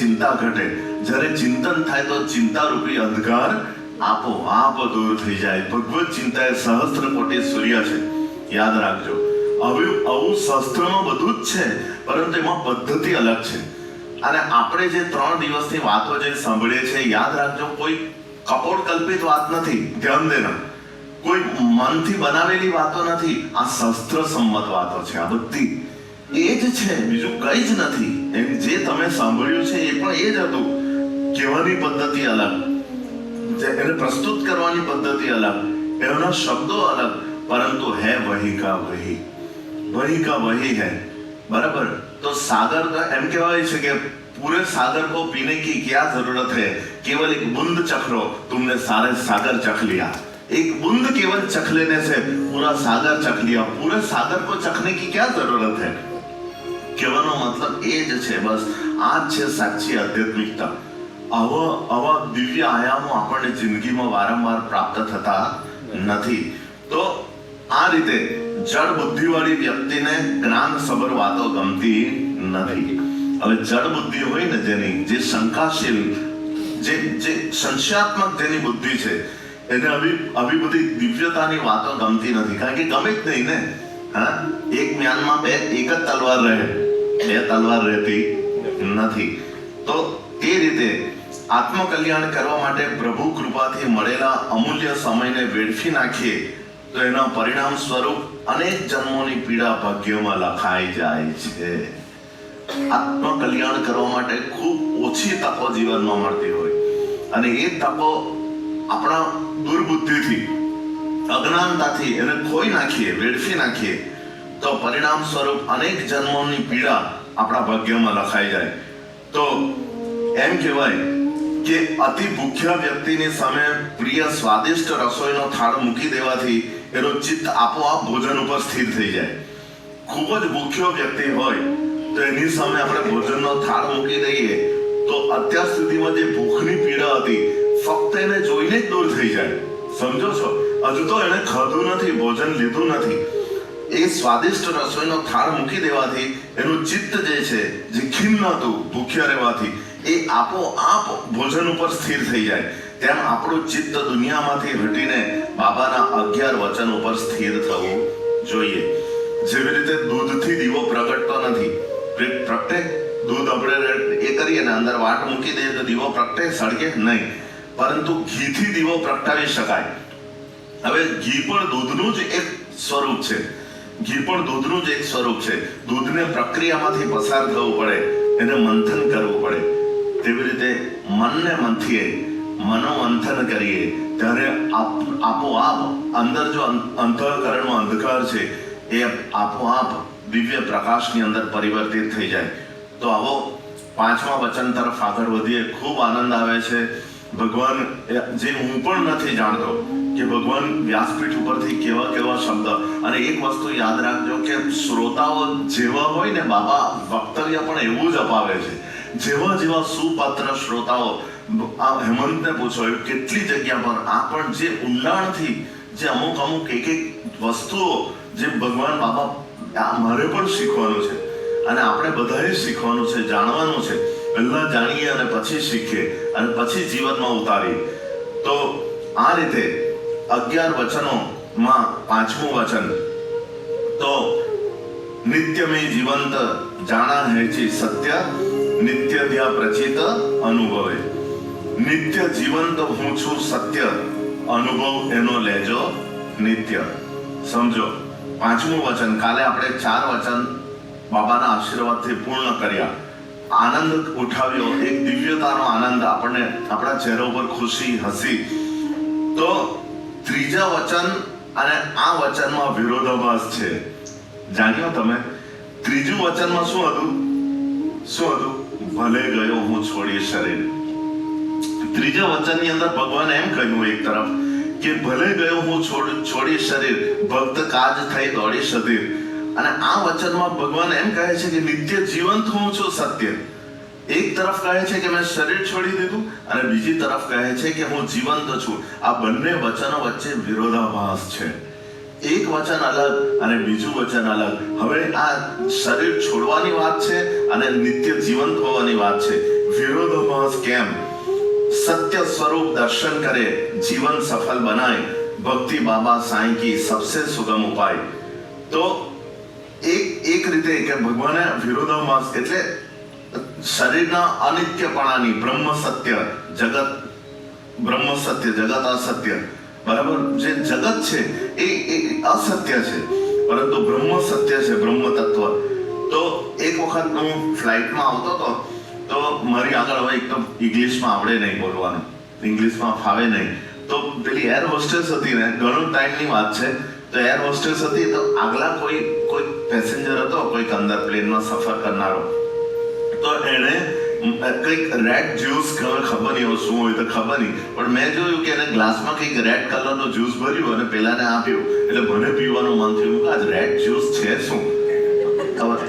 ચિંતા ઘટે. જ્યારે ચિંતન થાય તો ચિંતા રૂપી અંધકાર આપોઆપ દૂર થઈ જાય. ભગવત ચિંતા એ સહસ્ત્ર કોટી સૂર્ય છે. યાદ રાખજો. આવું શાસ્ત્રમાં બધું જ છે, પરંતુ એમાં પદ્ધતિ અલગ છે. અને આપણે જે 3 દિવસની વાતો જે સાંભળીએ છીએ, યાદ રાખજો, કોઈ કપોળ કલ્પિત વાત નથી. ધ્યાન દેના, કોઈ મનથી બનાવેલી વાતો નથી. આ શાસ્ત્ર સંમત વાતો છે. આ બધી એ જ છે, બીજું કઈ જ નથી. એમ જે તમે સાંભળ્યું છે એ પણ એ જ હતું. કહેવાની પદ્ધતિ અલગ, એને પ્રસ્તુત કરવાની પદ્ધતિ અલગ, એના શબ્દો અલગ, પરંતુ હે વહી કા વહી, वही का वही है. बराबर. तो सागर का एम कहवाय છે કે पूरे सागर को पीने की क्या जरूरत है, केवल एक बूंद चख लो, तुमने सारे सागर चख लिया. एक बूंद केवल चख लेने से पूरा सागर चख लिया. पूरे सागर को चखने की क्या जरूरत है. કહેવાનો મતલબ એ જ છે. બસ આ જ છે સાચી આધ્યાત્મિકતા. આવા દિવ્ય આયામો આપણને જિંદગીમાં વારંવાર પ્રાપ્ત થતા નથી. તો આ રીતે જડ બુદ્ધિવાળી વ્યક્તિને જ્ઞાન સભર વાતો ગમતી નથી. હવે જડ બુદ્ધિ હોય ને જેની, જે શંકાશીલ, જે સંશયાત્મક જેની બુદ્ધિ છે, એને આવી બધી દિવ્યતાની વાતો ગમતી નથી. કારણ કે ગમે જ નહીં ને. હા, એક મ્યાનમાં એક જ તલવાર રહે, 2 તલવાર રહેતી નથી. તો તે રીતે આત્મકલ્યાણ કરવા માટે પ્રભુ કૃપાથી મળેલા અમૂલ્ય સમયને વેડફી નાખીએ તો એના પરિણામ સ્વરૂપ અનેક જન્મોની પીડા ભાગ્યમાં લખાઈ જાય છે. આત્મકલ્યાણ કરવા માટે ખૂબ ઓછી તકો જીવનમાં મળતી હોય અને એ તકો આપણા દુર્બુદ્ધિથી, અજ્ઞાનતાથી એને ખોઈ નાખીએ, વેડફી નાખીએ તો પરિણામ સ્વરૂપ અનેક જન્મોની પીડા આપણા ભાગ્યમાં લખાઈ જાય. તો એમ કહેવાય કે અતિ ભૂખ્યા વ્યક્તિની સામે પ્રિય સ્વાદિષ્ટ રસોઈનો થાળ મૂકી દેવાથી એનું ચિત્ત આપોઆપ ભોજન ઉપર સ્થિર થઈ જાય. ખૂબ જ ભૂખ્યો વ્યક્તિ હોય તો એની સામે આપણે ભોજનનો થાળ મૂકી દઈએ તો અત્યાર સુધીમાં જે ભૂખની પીડા હતી ફક્ત એને જોઈને જ દૂર થઈ જાય. સમજો છો? હજુ તો એને ખાધું નથી, ભોજન લીધું નથી. એ સ્વાદિષ્ટ રસોઈનો થાળ મૂકી દેવાથી એનું ચિત્ત જે છે, જે ખિન્ન હતું ભૂખ્યા રહેવાથી, એ આપોઆપ ભોજન ઉપર સ્થિર થઈ જાય. તેમ આપણું ચિત્ત દુનિયામાંથી હટીને બાબાના 11 વચન ઉપર સ્થિર થવું જોઈએ. જેવી રીતે દૂધથી દીવો પ્રગટતો નથી. પ્રગટે દૂધ આપણે એ કરીએ ને અંદર વાટ મૂકી દઈએ તો દીવો પ્રગટે, સળગે નહીં. પરંતુ ઘીથી દીવો પ્રગટાવી શકાય. હવે ઘી પણ દૂધનું જ એક સ્વરૂપ છે. દૂધને પ્રક્રિયામાંથી પસાર થવું પડે, એને મંથન કરવું પડે. તેવી રીતે મનને મંથીએ, મનોમંથન કરીએ ત્યારે આપોઆપ અંદર જો અંતઃકરણમાં અંધકાર છે એ આપોઆપ દિવ્ય પ્રકાશની અંદર પરિવર્તિત થઈ જાય. તો આવો 5મા વચન તરફ આગળ વધીએ. ખૂબ આનંદ આવે છે. ભગવાન જે હું પણ નથી જાણતો કે ભગવાન વ્યાસપીઠ ઉપરથી કેવા કેવા શબ્દ. અને એક વસ્તુ યાદ રાખજો કે શ્રોતાઓ જેવા હોય ને બાબા વક્તવ્ય પણ એવું જ અપાવે છે. જેવા જેવા સુપાત્ર શ્રોતાઓ. આ હેમંતને પૂછો કેટલી જગ્યા પર આ પણ જે ઊંડાણથી જે અમુક એક વસ્તુઓ જે ભગવાન બાબા આ મારે પણ શીખવાનું છે અને આપણે બધાએ શીખવાનું છે, જાણવાનું છે. પહેલા જાણીએ અને પછી શીખીએ અને પછી જીવનમાં ઉતારીએ. તો આ રીતે 11 વચનોમાં 5મું વચન તો નિત્યમે જીવંત જાણા હેચી સત્ય નિત્ય ધ્યા પ્રચિત અનુભવે. નિત્ય જીવંત હું છું સત્ય અનુભવ એનો લેજો નિત્ય. સમજો 5મું વચન કાલે આપણે 4 વચન બાબાના આશીર્વાદથી પૂર્ણ કર્યા. આનંદ ઉઠાવ્યો, એક દિવ્યતાનો આનંદ, આપણને આપણા ચહેરા ઉપર ખુશી, હસી. તો 3જા વચન અને આ વચનમાં વિરોધાભાસ છે. જાણ્યો તમે? 3જું વચનમાં શું હતું? ભલે ગયો હું છોડી શરીર. 3જા વચનની અંદર ભગવાન એમ કહ્યું એક તરફ કે ભલે ગયો હું છોડી શરીર, ભક્ત કાજ થઈ દોડી શરીર. અને આ વચનમાં ભગવાન એમ કહે છે કે નિત્ય જીવંત હું છું સત્ય. એક તરફ કહે છે કે મેં શરીર છોડી દીધું અને બીજી તરફ કહે છે કે હું જીવંત છું. આ બંને વચનો વચ્ચે વિરોધાભાસ છે. એક વચન અલગ અને બીજું વચન અલગ. હવે આ શરીર છોડવાની વાત છે અને નિત્ય જીવંત હોવાની વાત છે. વિરોધાભાસ કેમ? सत्य स्वरूप दर्शन करे जीवन सफल बनाए भक्ति बाबा साईं की सबसे सुगम उपाय. तो એક રીતે કે ભગવાને વિરોધાભાસ એટલે શરીરના અનિત્યપણાની બ્રહ્મ સત્ય જગત અસત્ય. બરાબર? જે જગત છે એ અસત્ય છે પરંતુ બ્રહ્મ સત્ય છે, બ્રહ્મ તત્વ. તો એક વખત હું ફ્લાઇટમાં આવતો હતો તો મારી આગળ હવે એક તો ઇંગ્લિશમાં આવડે નહીં બોલવાનું, ઇંગ્લિશમાં ફાવે નહીં. તો પેલી એર હોસ્ટેસ હતી ને, ઘણો ટાઈમની વાત છે. તો એર હોસ્ટેસ હતી તો આગલા કોઈ પેસેન્જર હતો, કોઈક અંદર પ્લેનમાં સફર કરનારો. તો એણે કંઈક રેડ જ્યુસ, ખબર નહીં શું હોય તો ખબર નહીં, પણ મેં જોયું કે એને ગ્લાસમાં કંઈક રેડ કલરનો જ્યુસ ભર્યું અને પેલાને આપ્યું. એટલે મને પીવાનું મન થયું કે આ રેડ જ્યુસ છે શું? ખબર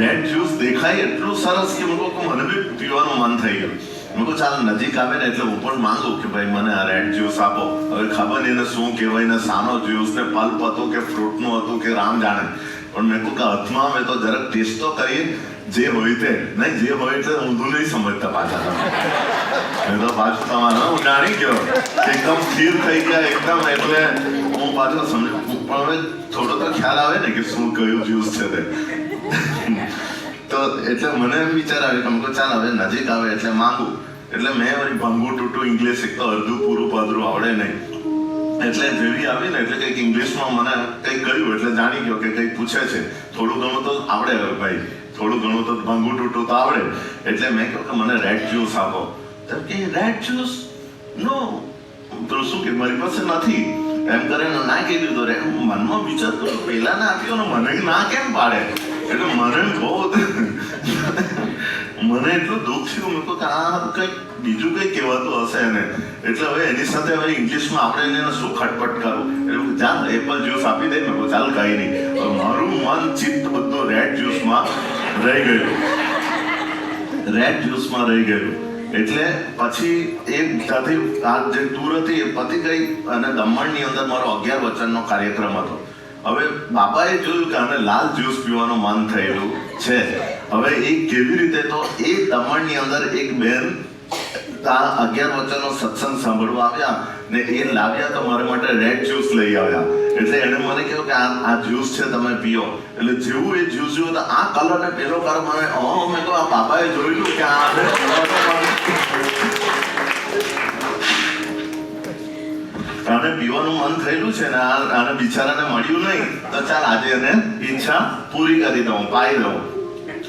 રેડ જ્યુસ દેખાય એટલું સરસ કે મને બી પીવાનું મન થઈ ગયું. મેં કહું ચાલ નજીક આવે ને એટલે હું પણ માંગુ કે ભાઈ મને આ રેડ જ્યુસ આપો. હવે ખબર નહીં એને શું કહેવાય ને, સાનો જ્યુસ ને પલ્પ હતું કે ફ્રૂટનું હતું કે રામ જાણે. પણ મેં કહું કે હાથમાં આવે તો જરાક ટેસ્ટ તો કરીએ. જે હોય તે નહીં, જે હોય એટલે ઊંધું નહીં સમજતા પાછા તમે. મેં તો પાછું તમારે હું જાણી ગયો એકદમ સ્થિર થઈ ગયા એકદમ. એટલે હું પાછો સમજ પણ હવે થોડો તો ખ્યાલ આવે ને કે શું કયું જ્યુસ છે તે. તો એટલે મને એમ વિચાર આવ્યો કે ચાલ હવે નજીક આવે એટલે માંગુ. એટલે મેં વળી ભંગું તૂટું ઇંગ્લિશ, એક તો અડધું પૂરું પાદરું આવડે નહીં. એટલે જેવી આવી ને એટલે કંઈક ઇંગ્લિશમાં મને કંઈક કહ્યું એટલે જાણી ગયો કે કંઈક પૂછે છે. થોડું ઘણું તો આવડે હવે ભાઈ, થોડું ઘણું તો ભંગું તૂટું તો આવડે. એટલે મેં કહ્યું કે મને રેડ જ્યુસ આપો. તો કે રેડ જ્યુસ નો, તો શું કે મારી પાસે નથી એમ કરીને ના કહી દીધું. રે મનમાં વિચાર કરું પેલાને આપ્યો ને મને ના કેમ પાડે. એટલે મને બહુ મને એટલું દુઃખ થયું. મેં કહું કે આ કંઈક બીજું કંઈક કહેવાતું હશે એને. એટલે હવે એની સાથે હવે ઇંગ્લિશમાં આપણે એને શું ખટપટ કરું. એટલે ચાલ એપલ જ્યુસ આપી દે. મેં કહું ચાલ કઈ નહીં. હવે મારું મન ચિત્ત બધું રેડ જ્યુસમાં રહી ગયું. એટલે પછી એ ત્યાંથી આ જે ટૂર હતી એ પતી ગઈ અને દમણની અંદર મારો 11 વચનનો કાર્યક્રમ હતો. હવે બાપાએ જોયું કે આને લાલ જ્યુસ પીવાનું મન થયેલું છે. હવે એ કેવી રીતે, તો એ દમણની અંદર એક બેન આ 11 વચનનો સત્સંગ સાંભળવા આવ્યા ને એ લાવ્યા તો મારા માટે રેડ જ્યુસ લઈ આવ્યા. એટલે એને મને કહ્યું કે આ જ્યુસ છે તમે પીઓ. એટલે જેવું એ જ્યુસ જોયું તો આ કલર ને પેલો કલર મને મેં તો આ બાપાએ જોયેલું કે આને પીવાનું મન થયેલું છે ને આને બિચારાને મળ્યું નહીં તો ચાલ આજે એને ઈચ્છા પૂરી કરી દઉં, પાઈ દઉં.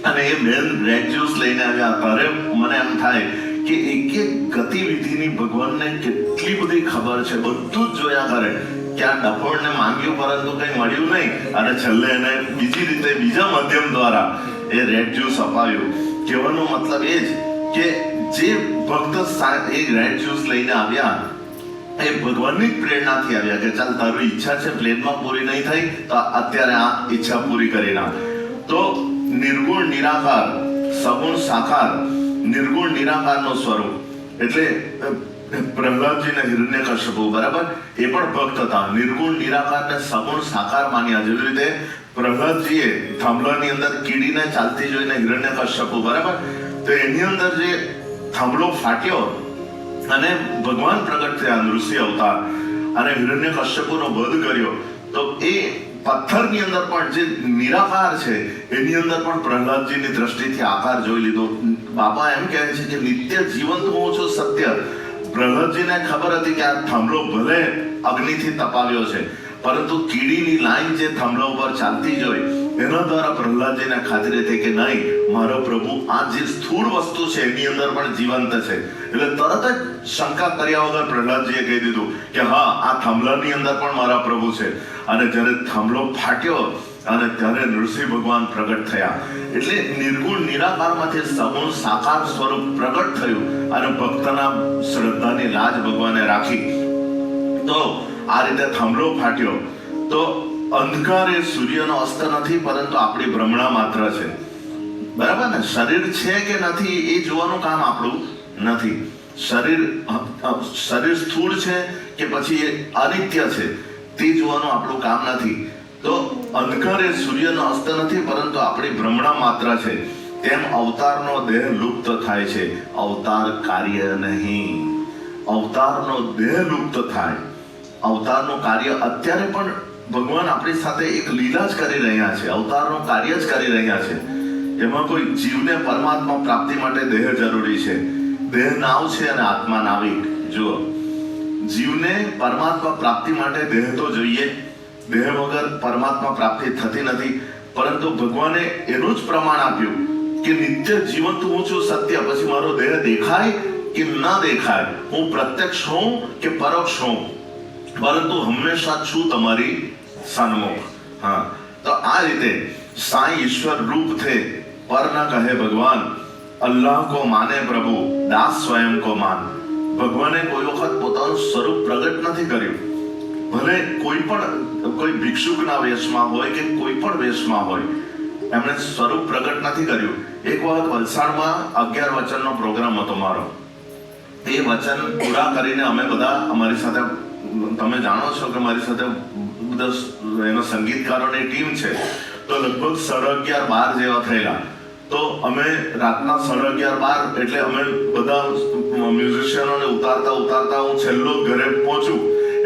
અને એ બેન રેડ જ્યુસ લઈને આવ્યા. અરે મને એમ થાય કે એક એક ગતિવિધિની ભગવાનને કેટલી બધી ખબર છે, બધું જ જોયા કરે. કે આ ડફોડને માંગ્યું પરંતુ કંઈ મળ્યું નહીં, અને છેલ્લે એને બીજી રીતે બીજા માધ્યમ દ્વારા એ રેડ જ્યુસ અપાવ્યું. કહેવાનો મતલબ એ જ કે જે ભક્ત એ રેડ જ્યુસ લઈને આવ્યા એ ભગવાનની જ પ્રેરણાથી આવ્યા કે ચાલ તારી ઈચ્છા છે પ્લેનમાં પૂરી નહીં થઈ તો અત્યારે આ ઈચ્છા પૂરી કરી નાખ. તો નિર્ગુણ નિરાકાર, સગુણ સાકાર, નિર્ગુણ નિરાકારનો સ્વરૂપ એટલે પ્રહલાદજી ને હિરણ્યકશ્યપુ, બરાબર, એ પણ ભક્ત હતા. નિર્ગુણ નિરાકારને સગુણ સાકાર માન્યા. જેવી રીતે પ્રહલાદજીએ થાંભલાની અંદર કીડીને ચાલતી જોઈને હિરણ્યકશ્યપુ, બરાબર, તો એની અંદર જે થાંભલો ફાટ્યો અને ભગવાન પ્રગટ થયા નૃસિંહ અવતાર અને હિરણ્યકશ્યપુનો વધ કર્યો, તો એ પથ્થરની અંદર પણ જે નિરાકાર છે એની અંદર પણ પ્રહલાદજીની દ્રષ્ટિથી આકાર જોઈ લીધો. બાબા એમ કહે છે કે નિત્ય જીવંત હું છું સત્ય. પ્રહલાદજીને ખબર હતી કે આ થાંભલો ભલે અગ્નિથી તપાવ્યો છે, પરંતુ કીડીની લાઈન જે થાંભલા ઉપર ચાલતી જોઈ એના દ્વારા પ્રહલાદજીને ખાતરી હતી કે નહીં, મારો પ્રભુ આ જે સ્થૂળ વસ્તુ છે એની અંદર પણ જીવંત છે. એટલે તરત જ શંકા કર્યા વગર પ્રહલાદજીએ કહી દીધું કે હા, આ થાંભલાની અંદર પણ મારા પ્રભુ છે. અને જ્યારે થાંભલો ફાટ્યો અને ત્યારે નૃસિંહ ભગવાન પ્રગટ થયા. એટલે નિર્ગુણ નિરાકારમાંથી સગુણ સાકાર સ્વરૂપ પ્રગટ થયું અને ભક્તના શ્રદ્ધાની લાજ ભગવાને રાખી. તો આ રીતે થાંભલો ફાટ્યો. તો અંધકાર એ સૂર્યનો અસ્ત નથી, પરંતુ આપણી ભ્રમણા માત્ર છે, બરાબર ને? શરીર છે કે નથી એ જોવાનું કામ આપણું નથી. શરીર સ્થૂળ છે કે પછી એ અનિત્ય છે તે જોવાનું આપણું કામ નથી. તો અંધકાર એ સૂર્યનો અસ્ત નથી, પરંતુ આપણી ભ્રમણા માત્ર છે. તેમ અવતારનો દેહ લુપ્ત થાય છે, અવતાર કાર્ય નહીં. અવતારનો દેહ લુપ્ત થાય, અવતારનું કાર્ય અત્યારે પણ ભગવાન આપણી સાથે એક લીલા જ કરી રહ્યા છે, અવતારનું કાર્ય જ કરી રહ્યા છે. એમાં કોઈ જીવને પરમાત્મા પ્રાપ્તિ માટે દેહ જરૂરી છે. દેહ નાવ છે અને આત્મા નાવિક. જુઓ, જીવને પરમાત્મા પ્રાપ્તિ માટે દેહ તો જોઈએ, દેહ વગર પરમાત્મા પ્રાપ્તિ થતી નથી. પરંતુ ભગવાને એનું જ પ્રમાણ આપ્યું કે નિત્ય જીવંત હું છું સત્ય. પછી મારો દેહ દેખાય કે ના દેખાય, હું પ્રત્યક્ષ હોઉં કે પરોક્ષ હોઉં, પરંતુ હંમેશા છું તમારી સન્મુખ. હા, તો આ રીતે સાઈ ઈશ્વર રૂપ થે પર ન કહે ભગવાન, અલ્લાહ કો માને પ્રભુ, દાસ સ્વયં કો માન. ભગવાને કોઈ વખત પોતાનું સ્વરૂપ પ્રગટ નથી કર્યું. ભલે કોઈ ભિક્ષુકના વેશમાં હોય કે કોઈ પણ વેશમાં હોય, એમણે સ્વરૂપ પ્રગટ નથી કર્યું. એક વખત વલસાડમાં 11 વચનનો પ્રોગ્રામ હતો મારો. એ વચન પૂરા કરીને અમે બધા અમારી સાથે, તમે જાણો છો કે મારી સાથે એનો સંગીતકારોની ટીમ છે, તો લગભગ 11:30-12 જેવા થયેલા. તો અમે રાતના 11:30-12 એટલે અમે બધા મ્યુઝિશિયનોને ઉતારતા હું છેલ્લો ઘરે પહોંચું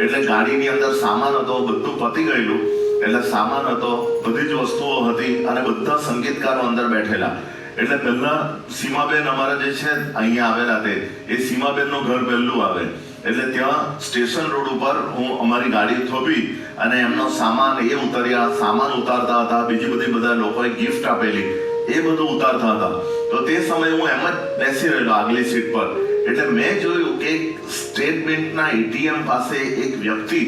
એટલે ગાડીની અંદર સામાન હતો, બધું પતી ગયેલું. એટલે સામાન હતો, બધી જ વસ્તુઓ હતી અને બધા સંગીતકારો અંદર બેઠેલા. એટલે પહેલા સીમાબેન અમારા જે છે અહીંયા આવેલા, એ સીમાબેનનું ઘર પહેલું આવે. એટલે ત્યાં સ્ટેશન રોડ ઉપર હું અમારી ગાડી થોભી અને એમનો સામાન એ ઉતાર્યા, સામાન ઉતારતા હતા. બીજી બધી બધા લોકોએ ગિફ્ટ આપેલી, એ બધું ઉતારતા હતા. તો તે સમયે હું એમ જ બેસી રહેલો આગલી સીટ પર. એટલે મેં જોયું કે સ્ટેટ બેંકના એટીએમ પાસે એક વ્યક્તિ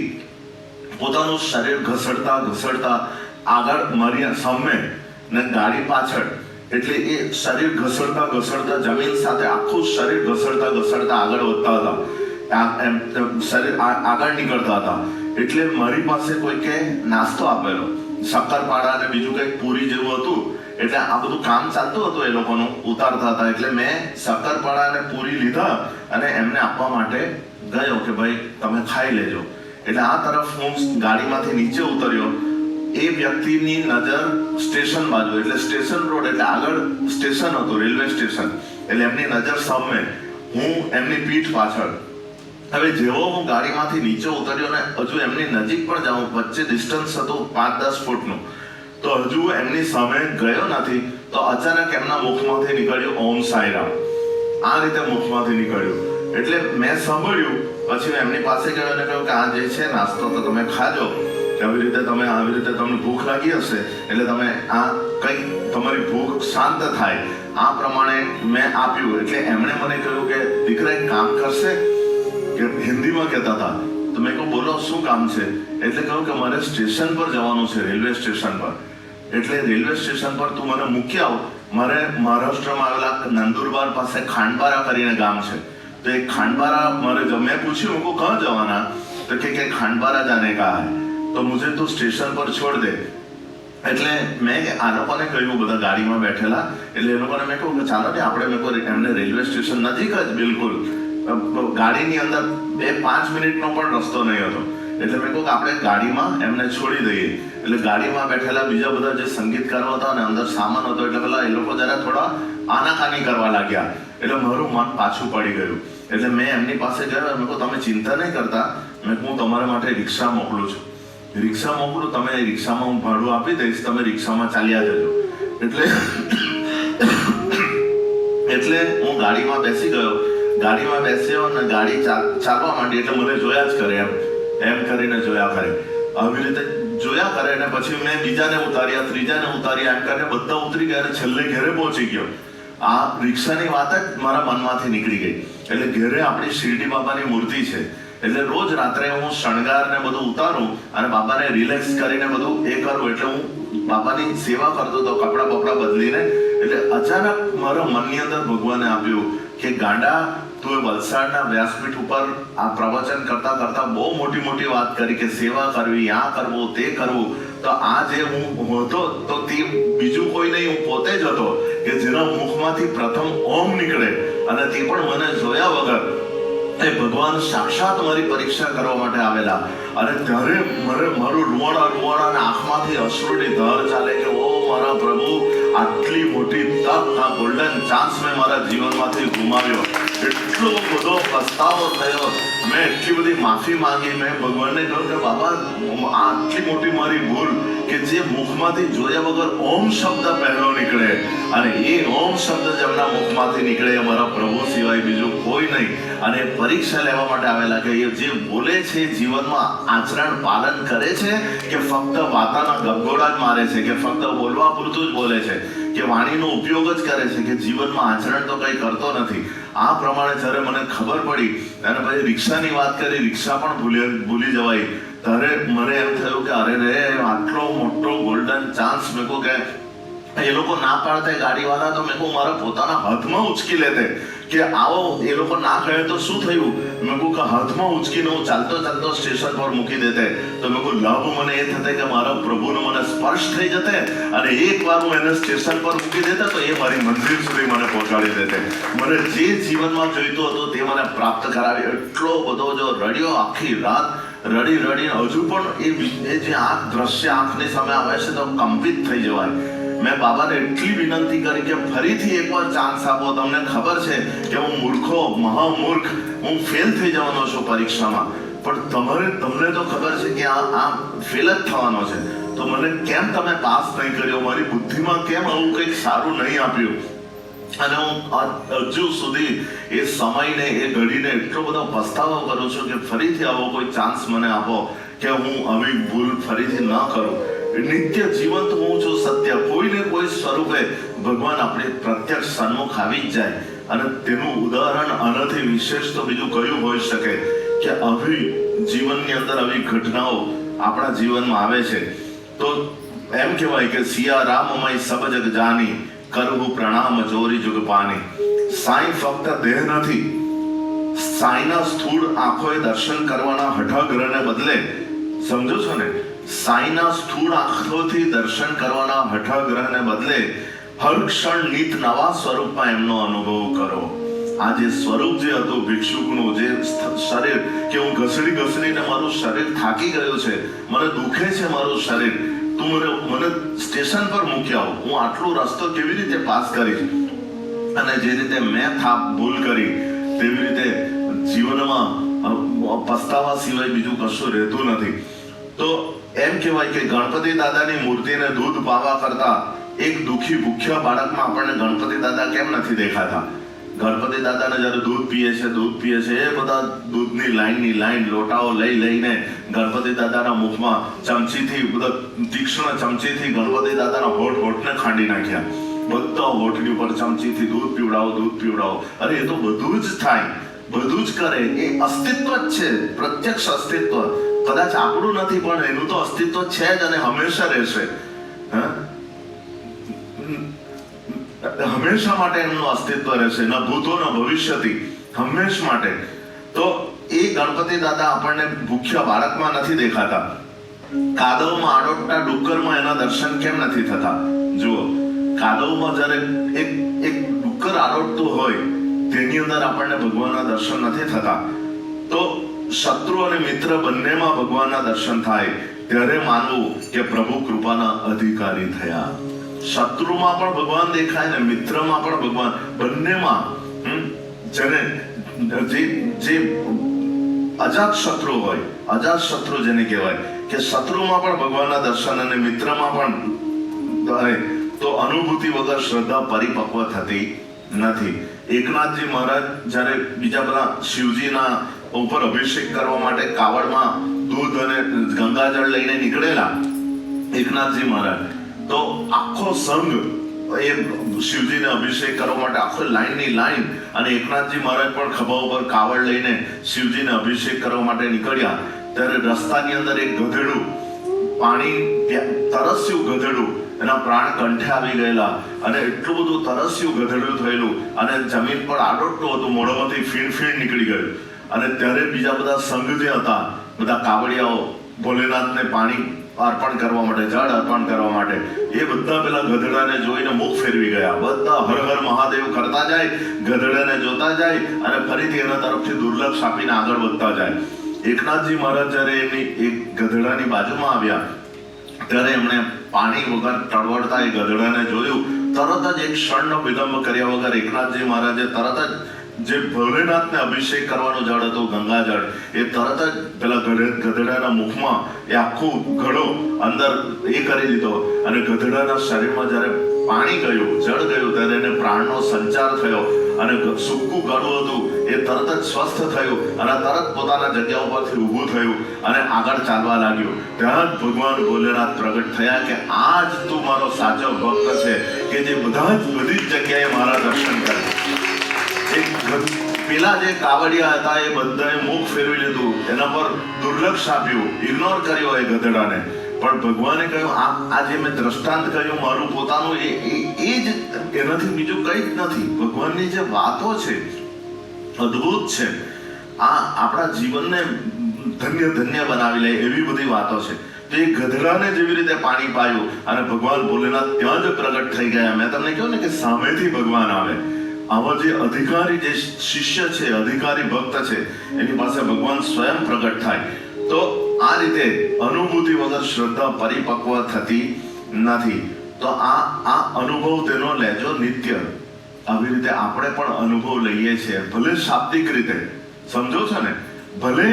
પોતાનું શરીર ઘસડતા આગળ મારી સામે ને ગાડી પાછળ, એટલે એ શરીર ઘસડતા જમીન સાથે આખું શરીર ઘસડતા આગળ વધતા હતા. શરીર આગળ નીકળતા હતા. એટલે મારી પાસે કોઈકે નાસ્તો આપેલો, શક્કરપારા અને બીજું કંઈક પૂરી જેવું હતું. એટલે આ બધું કામ ચાલતું હતું, એ લોકોનું ઉતારતા હતા. એટલે મેં શક્કરપારા અને પૂરી લીધા અને એમને આપવા માટે ગયો કે ભાઈ તમે ખાઈ લેજો. એટલે આ તરફ હું ગાડીમાંથી નીચે ઉતર્યો. એ વ્યક્તિની નજર સ્ટેશન બાજુ, એટલે સ્ટેશન રોડ એટલે આગળ સ્ટેશન હતું, રેલવે સ્ટેશન. એટલે એમની નજર સામે, હું એમની પીઠ પાછળ. હવે જેવો હું ગાડીમાંથી નીચે ઉતર્યો ને હજુ એમની નજીક પણ જાઉં, વચ્ચે ડિસ્ટન્સ હતું 5-10 ફૂટનું, તો હજુ એમની સામે ગયો નથી. તો અચાનક એમના મુખમાંથી નીકળ્યું ઓમ સાઈરામ. આ રીતે મુખમાંથી નીકળ્યું. એટલે મેં સાંભળ્યું. પછી મેં એમની પાસે ગયો અને કહ્યું કે આ જે છે નાસ્તો તો તમે ખાજો, આવી રીતે તમને ભૂખ લાગી હશે એટલે તમે આ કંઈક તમારી ભૂખ શાંત થાય આ પ્રમાણે મેં આપ્યું. એટલે એમણે મને કહ્યું કે દીકરા એક કામ કરશે, કે હિન્દીમાં કહેતા હતા. તો મેં કહું બોલો શું કામ છે? એટલે કહ્યું કે મારે સ્ટેશન પર જવાનું છે, રેલવે સ્ટેશન પર. એટલે રેલવે સ્ટેશન પર તું મને મૂકી આવ. મારે મહારાષ્ટ્રમાં આવેલા નંદુરબાર પાસે ખાંડબારા કરીને ગામ છે, તો એ ખાંડબારા મારે મેં પૂછ્યું હું કહું જવાના? તો કે ખાંડબારા જાને કા હૈ, તો મુझे તું સ્ટેશન પર છોડ દે. એટલે મેં આ લોકોને કહ્યું, બધા ગાડીમાં બેઠેલા, એટલે એ લોકોને મેં કહ્યું કે ચાલો ને આપણે મેં કહ્યું એમને રેલવે સ્ટેશન નજીક જ બિલકુલ ગાડીની અંદર 2-5 મિનિટનો પણ રસ્તો નહીં હતો. એટલે મેં કહ્યું કે આપણે ગાડીમાં એમને છોડી દઈએ. એટલે ગાડીમાં બેઠેલા બીજા બધા જે સંગીતકારો હતા અને અંદર સામાન હતો, એટલે પેલા એ લોકો જરા થોડા આનાકાની કરવા લાગ્યા. એટલે મારું મન પાછું પડી ગયું. એટલે મેં એમની પાસે ગયો. મેં કહ્યું તમે ચિંતા નહીં કરતા, મેં હું તમારા માટે રિક્ષા મોકલું છું. રિક્ષા મોકલું, તમે રિક્ષામાં હું ભાડું આપી દઈશ, તમે રિક્ષામાં ચાલ્યા જજો. એટલે હું ગાડીમાં બેસી ગયો. ગાડીમાં બેસ્યો અને ગાડી ચાલવા માંડી. એટલે મને જોયા જ કરે, એમ કરીને જોયા કરે, આવી રીતે જોયા કરે. અને પછી મેં બીજાને ઉતાર્યા, ત્રીજાને ઉતાર્યા, એમ કરીને બધા ઉતરી ગયા અને છેલ્લે ઘરે પહોંચી ગયો. આ રિક્ષાની વાત જ મારા મનમાંથી નીકળી ગઈ. એટલે ઘરે આપણી શિરડી બાબાની મૂર્તિ છે, એટલે રોજ રાત્રે હું શણગાર ને બધું ઉતારું અને બાબાને રિલેક્સ કરીને બધું એ કરું. એટલે હું બાબાની સેવા કરતો હતો, કપડા બપડા બદલીને. એટલે અચાનક મારા મનની અંદર ભગવાને આપ્યું કે ગાંડા, તું વલસાડના વ્યાસપીઠ ઉપર આ પ્રવચન કરતા કરતા બહુ મોટી મોટી વાત કરી કે સેવા કરવી, આ કરવું, તે કરવું. તો આ જે હું હતો તો તે બીજું કોઈ નહીં, હું પોતે જ હતો કે જેના મુખમાંથી પ્રથમ ઓમ નીકળે, અને તે પણ મને જોયા વગર. એ ભગવાન સાક્ષાત મારી પરીક્ષા કરવા માટે આવેલા. અને ત્યારે મારું રૂવાડા અને આંખમાંથી અશ્રુની ધાર ચાલે કે ઓ મારા પ્રભુ, આટલી મોટી તક, આ ગોલ્ડન ચાન્સ મેં મારા જીવનમાંથી ગુમાવ્યો. એટલો બધો પસ્તાવો થયો. મેં એટલી બધી માફી માંગી. મેં ભગવાનને કહ્યું કે બાબા, આટલી મોટી મારી ભૂલ કે જે મુખમાંથી જોયા વગર ઓમ શબ્દ પહેલો નીકળે, અને એ ઓમ શબ્દ જેમના મુખમાંથી નીકળે એ મારા પ્રભુ સિવાય બીજું કોઈ નહીં. અને પરીક્ષા લેવા માટે આવેલા કે એ જે બોલે છે જીવનમાં આચરણ પાલન કરે છે કે ફક્ત વાતાના ગગોડા જ મારે છે, કે ફક્ત બોલવા પૂરતું જ બોલે છે, કે વાણીનો ઉપયોગ જ કરે છે, કે જીવનમાં આચરણ તો કંઈ કરતો નથી. આ પ્રમાણે જ્યારે મને ખબર પડી અને પછી રિક્ષાની વાત કરી, રિક્ષા પણ ભૂલી જવાય, ત્યારે મને એમ થયું કે અરે રે, આટલો મોટો ગોલ્ડન ચાન્સ. મેં કહું કે એ લોકો ના પાડતા ગાડીવાળા, તો મેં કહું મારા પોતાના હાથમાં ઉચકી લેતે કે આવો. એ લોકો ના કહે તો શું થયું? મેં કહું કે હાથમાં ઉચકીને હું ચાલતો ચાલતો સ્ટેશન પર મૂકી દેતે. તો મેં કહું લાભ મને એ થતે કે મારા પ્રભુનો મને સ્પર્શ થઈ જતે, અને એકવાર હું એને સ્ટેશન પર મૂકી દેતા તો એ મારી મંદિર સુધી મને પહોંચાડી દેતે. મને જે જીવનમાં જોઈતું હતું તે મને પ્રાપ્ત કરાવી. એટલો બધો જો રડ્યો, આખી રાત રડી હજુ પણ એ જે આંખ દ્રશ્ય આંખની સામે આવે છે તો કંપિત થઈ જવાય. મેં બાબાને એટલી વિનંતી કરી કે ફરીથી એકવાર ચાન્સ આપો. તમને ખબર છે કે હું મૂર્ખો, મહામૂર્ખ, હું ફેલ થઈ જવાનો છું પરીક્ષામાં, પણ તમને તો ખબર છે કે આ ફેલ જ થવાનો છે, તો મને કેમ તમે પાસ નહીં કર્યો? મારી બુદ્ધિમાં કેમ આવું કંઈક સારું નહીં આપ્યું? અને હું હજુ સુધી એ સમયને, એ ઘડીને એટલો બધો પસ્તાવો કરું છું કે ફરીથી આવો કોઈ ચાન્સ મને આપો કે હું આવી ભૂલ ફરીથી ન કરું. નિત્ય જીવંત હું છું, સત્ય. કોઈને કોઈ સ્વરૂપે ભગવાન આપણી પ્રત્યક્ષ સન્મુખ આવી જ જાય. અને તેનું ઉદાહરણ આનાથી વિશેષ તો બીજું કયું હોઈ શકે કે આવી જીવનની અંદર આવી ઘટનાઓ આપણા જીવનમાં આવે છે. તો એમ કહેવાય કે સિયા રામમય સબ જગ જાની, કરવું પ્રણામ જોરી જુગ પાની. સાંઈ ફક્ત દેહ નથી. સાંઈના સ્થૂળ આંખોએ દર્શન કરવાના હઠાગ્રહને બદલે, સમજો છો ને, સાંઈના સ્થૂળ આંખોથી દર્શન કરવાના હઠાગ્રહને બદલે હર ક્ષણ નિત નવા સ્વરૂપમાં એમનો અનુભવ કરો. આ જે સ્વરૂપ જે હતું ભિક્ષુકનું, જે શરીર, કે હું ઘસડીને મારું શરીર થાકી ગયું છે, મને દુખે છે મારું શરીર, તું મને સ્ટેશન પર મૂકી આવ, હું આટલો રસ્તો કેવી રીતે પાસ કરીશ? અને જે રીતે મેં ભૂલ કરી તેવી રીતે જીવનમાં પસ્તાવા સિવાય બીજું કશું રહેતું નથી. તો એમ કહેવાય કે ગણપતિ દાદાની મૂર્તિને દૂધ પાવા કરતા એક દુઃખી ભૂખ્યા બાળકમાં આપણને ગણપતિ દાદા કેમ નથી દેખાતા? ગણપતિ દાદાને જ્યારે દૂધ પીએ છે, એ બધા દૂધની લાઈન લોટાઓ લઈને ગણપતિ દાદાના મુખમાં ચમચીથી, બધા તીક્ષ્ણ ચમચીથી ગણપતિ દાદાના હોઠને ખાંડી નાખ્યા. બધા હોઠની ઉપર ચમચીથી દૂધ પીવડાવો. અરે એ તો બધું જ થાય, બધું જ કરે, એ અસ્તિત્વ જ છે, પ્રત્યક્ષ અસ્તિત્વ. કદાચ આપણું નથી પણ એનું તો અસ્તિત્વ છે જ અને હંમેશા રહેશે. હંમેશા માટે એમનું અસ્તિત્વ રહેશે, ન ભૂતો ન ભવિષ્યથી, હંમેશ માટે. તો એ ગણપતિ દાદા આપણને ભૂખ્યા બાળકમાં નથી દેખાતા, કાદવમાં આડોટના ડુક્કરમાં એના દર્શન કેમ નથી થતા? જુઓ, કાદવમાં જ્યારે એક ડુક્કર આડોટતું હોય તેની અંદર આપણને ભગવાનના દર્શન નથી થતા. તો શત્રુ અને મિત્ર બંનેમાં ભગવાનના દર્શન થાય ત્યારે માનવું કે પ્રભુ કૃપાના અધિકારી થયા. શત્રુમાં પણ ભગવાન દેખાય ને મિત્રમાં પણ ભગવાન, બંનેમાં. જેને જે અજાત શત્રુ હોય, અજાત શત્રુ જેને કહેવાય કે શત્રુમાં પણ ભગવાનના દર્શન અને મિત્રમાં પણ, તો અનુભૂતિ વગર શ્રદ્ધા પરિપક્વ થતી નથી. એકનાથજી મહારાજ જ્યારે બીજા બધા શિવજીના ઉપર અભિષેક કરવા માટે કાવડમાં દૂધ અને ગંગાજળ લઈને નીકળેલા એકનાથજી મહારાજ, તો આખો સંઘ એ શિવજીને અભિષેક કરવા માટે આખો લાઈનની લાઈન, અને એકનાથજી મહારાજ પણ ખભા ઉપર કાવડ લઈને શિવજીને અભિષેક કરવા માટે નીકળ્યા. ત્યારે રસ્તાની અંદર એક ગધેડું, પાણી તરસ્યું ગધેડું, એના પ્રાણ કંઠે આવી ગયેલા, અને એટલું બધું તરસ્યું ગધેડું થયેલું અને જમીન પર આડોટતું હતું, મોઢામાંથી ફીણ નીકળી ગયું. અને ત્યારે બીજા બધા સંઘ જે હતા, બધા કાવડિયાઓ ભોલેનાથને પાણી અર્પણ કરવા માટે, જળ અર્પણ કરવા માટે, એ બધા પેલા ગધેડાને જોઈને મુખ ફેરવી ગયા. બધા હર હર મહાદેવ કરતા જાય, ગધેડાને જોતા જાય અને ફરીથી એના તરફથી દુર્લક્ષ આપીને આગળ વધતા જાય. એકનાથજી મહારાજ જ્યારે એમની એક ગધેડાની બાજુમાં આવ્યા ત્યારે એમણે પાણી વગર તળવડતા એ ગધેડાને જોયું. તરત જ એક ક્ષણનો વિલંબ કર્યા વગર એકનાથજી મહારાજે તરત જ જે ભોલેનાથને અભિષેક કરવાનું જળ હતું, ગંગાજળ, એ તરત જ પેલા ગધેડાના મુખમાં એ આખું ઘડો અંદર એ કરી દીધો. અને ગધેડાના શરીરમાં જ્યારે પાણી ગયું, જળ ગયું, ત્યારે એને પ્રાણનો સંચાર થયો અને સૂકું ગળું હતું એ તરત જ સ્વસ્થ થયું અને તરત પોતાના જગ્યા ઉપરથી ઊભું થયું અને આગળ ચાલવા લાગ્યું. ત્યાં જ ભગવાન ભોલેનાથ પ્રગટ થયા કે આ જ તું મારો સાચો ભક્ત છે કે જે બધી જ જગ્યાએ મારા દર્શન કરે. પેલા જે કાવડિયા હતા એ બધાએ મુખ ફેરવી લીધું, એના પર દુર્લક્ષ આપ્યું, ઇગ્નોર કર્યો એ ગધેડાને. પણ ભગવાને કહ્યું આ જે મેં દ્રષ્ટાંત કહ્યું મારું પોતાનું, એ જ, એનાથી બીજું કંઈ જ નથી. ભગવાનની જે વાતો છે અદ્ભુત છે. આ આપણા જીવનને ધન્ય બનાવી લે એવી બધી વાતો છે. તો એ ગધેડાને જેવી રીતે પાણી પાયું અને ભગવાન ભોલેનાથ ત્યાં જ પ્રગટ થઈ ગયા. મેં તમને કહ્યું ને કે સામેથી ભગવાન આવે. આવા જે અધિકારી, જે શિષ્ય છે, અધિકારી ભક્ત છે, એની પાસે ભગવાન સ્વયં પ્રગટ થાય. તો આ રીતે અનુભૂતિ વગર શ્રદ્ધા પરિપક્વ થતી નથી. તો આ અનુભવ તેનો લેજો નિત્ય. આવી રીતે આપણે પણ અનુભવ લઈએ છીએ, ભલે શાબ્દિક રીતે, સમજો છો ને, ભલે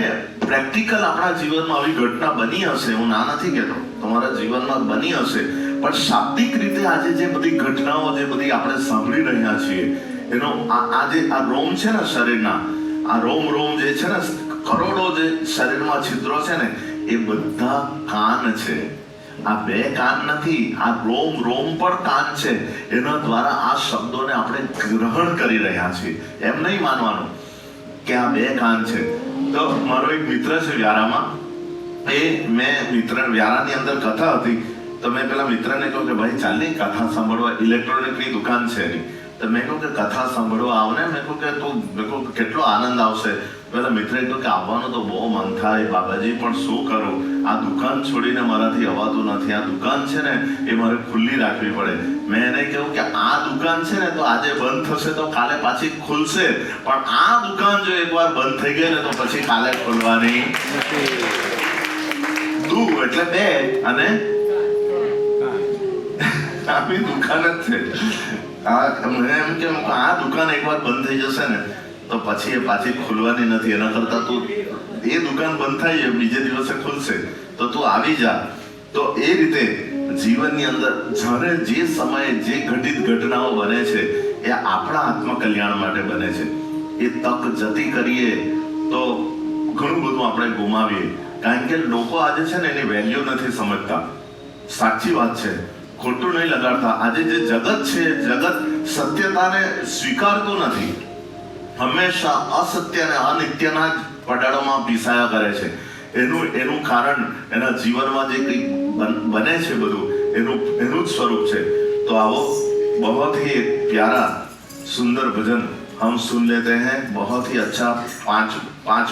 પ્રેક્ટિકલ આપણા જીવનમાં આવી ઘટના બની હશે, હું ના નથી કહેતો, તમારા જીવનમાં બની હશે, પણ શાબ્દિક રીતે આજે જે બધી ઘટનાઓ, જે બધી આપણે સાંભળી રહ્યા છીએ, એનો આ રોમ છે ને શરીરના, આ રોમ જે છે ને, કરોડો જે શરીરમાં છિદ્રો છે ને, એ બધા કાન છે. આ બે કાન નથી, આ રોમ પણ કાન છે. એના દ્વારા આ શબ્દોને આપણે ગ્રહણ કરી રહ્યા છીએ. એમ નહીં માનવાનું કે આ બે કાન છે. તો મારો એક મિત્ર છે વ્યારામાં, મેં વ્યારાની અંદર કથા હતી, તો મેં પેલા મિત્રને કહ્યું કે ભાઈ ચાલ ને કથા સાંભળવા, ઇલેક્ટ્રોનિકની દુકાન છે એની. તો મેં કહ્યું કે કથા સાંભળવા આવ ને. મેં કહ્યું કે તું, કેટલો આનંદ આવશે. પેલા મિત્રએ કહ્યું કે આવવાનું તો બહુ મન થાય બાબાજી, પણ શું કરું, આ દુકાન છોડીને મારાથી અવાતું નથી. આ દુકાન છે ને એ મારે ખુલ્લી રાખવી પડે. મેં એને કહ્યું કે આ દુકાન છે ને તો આજે બંધ થશે તો કાલે પાછી ખુલશે, પણ આ દુકાન જો એકવાર બંધ થઈ ગઈ ને તો પછી કાલે ખોલવાની નથી. એટલે બે અને આપણી દુકાન જ છે. એમ કે આ દુકાન એકવાર બંધ થઈ જશે ને તો પછી એ પાછી ખુલવાની નથી. એના કરતા તું, એ દુકાન બંધ થાય બીજે દિવસે ખુલશે તો તું આવી જા. તો એ રીતે જીવનની અંદર જ્યારે જે સમયે જે ઘટિત ઘટનાઓ બને છે એ આપણા આત્મકલ્યાણ માટે બને છે. એ તક જતી કરીએ તો ઘણું બધું આપણે ગુમાવીએ. કારણ કે લોકો આજે છે ને એની વેલ્યુ નથી સમજતા. સાચી વાત છે, ખોટું નહીં લગાડતા. આજે જે જગત છે, જગત સત્યતાને સ્વીકારતું નથી. હંમેશા અસત્ય અને અનિત્યના જ પડાળોમાં પીસાયા કરે છે. એનું કારણ એના જીવનમાં જે કંઈ બને છે બધું એનું જ સ્વરૂપ છે. તો આવો बहुत ही एक प्यारा सुंदर भजन हम सुन लेते हैं. बहुत ही अच्छा पांच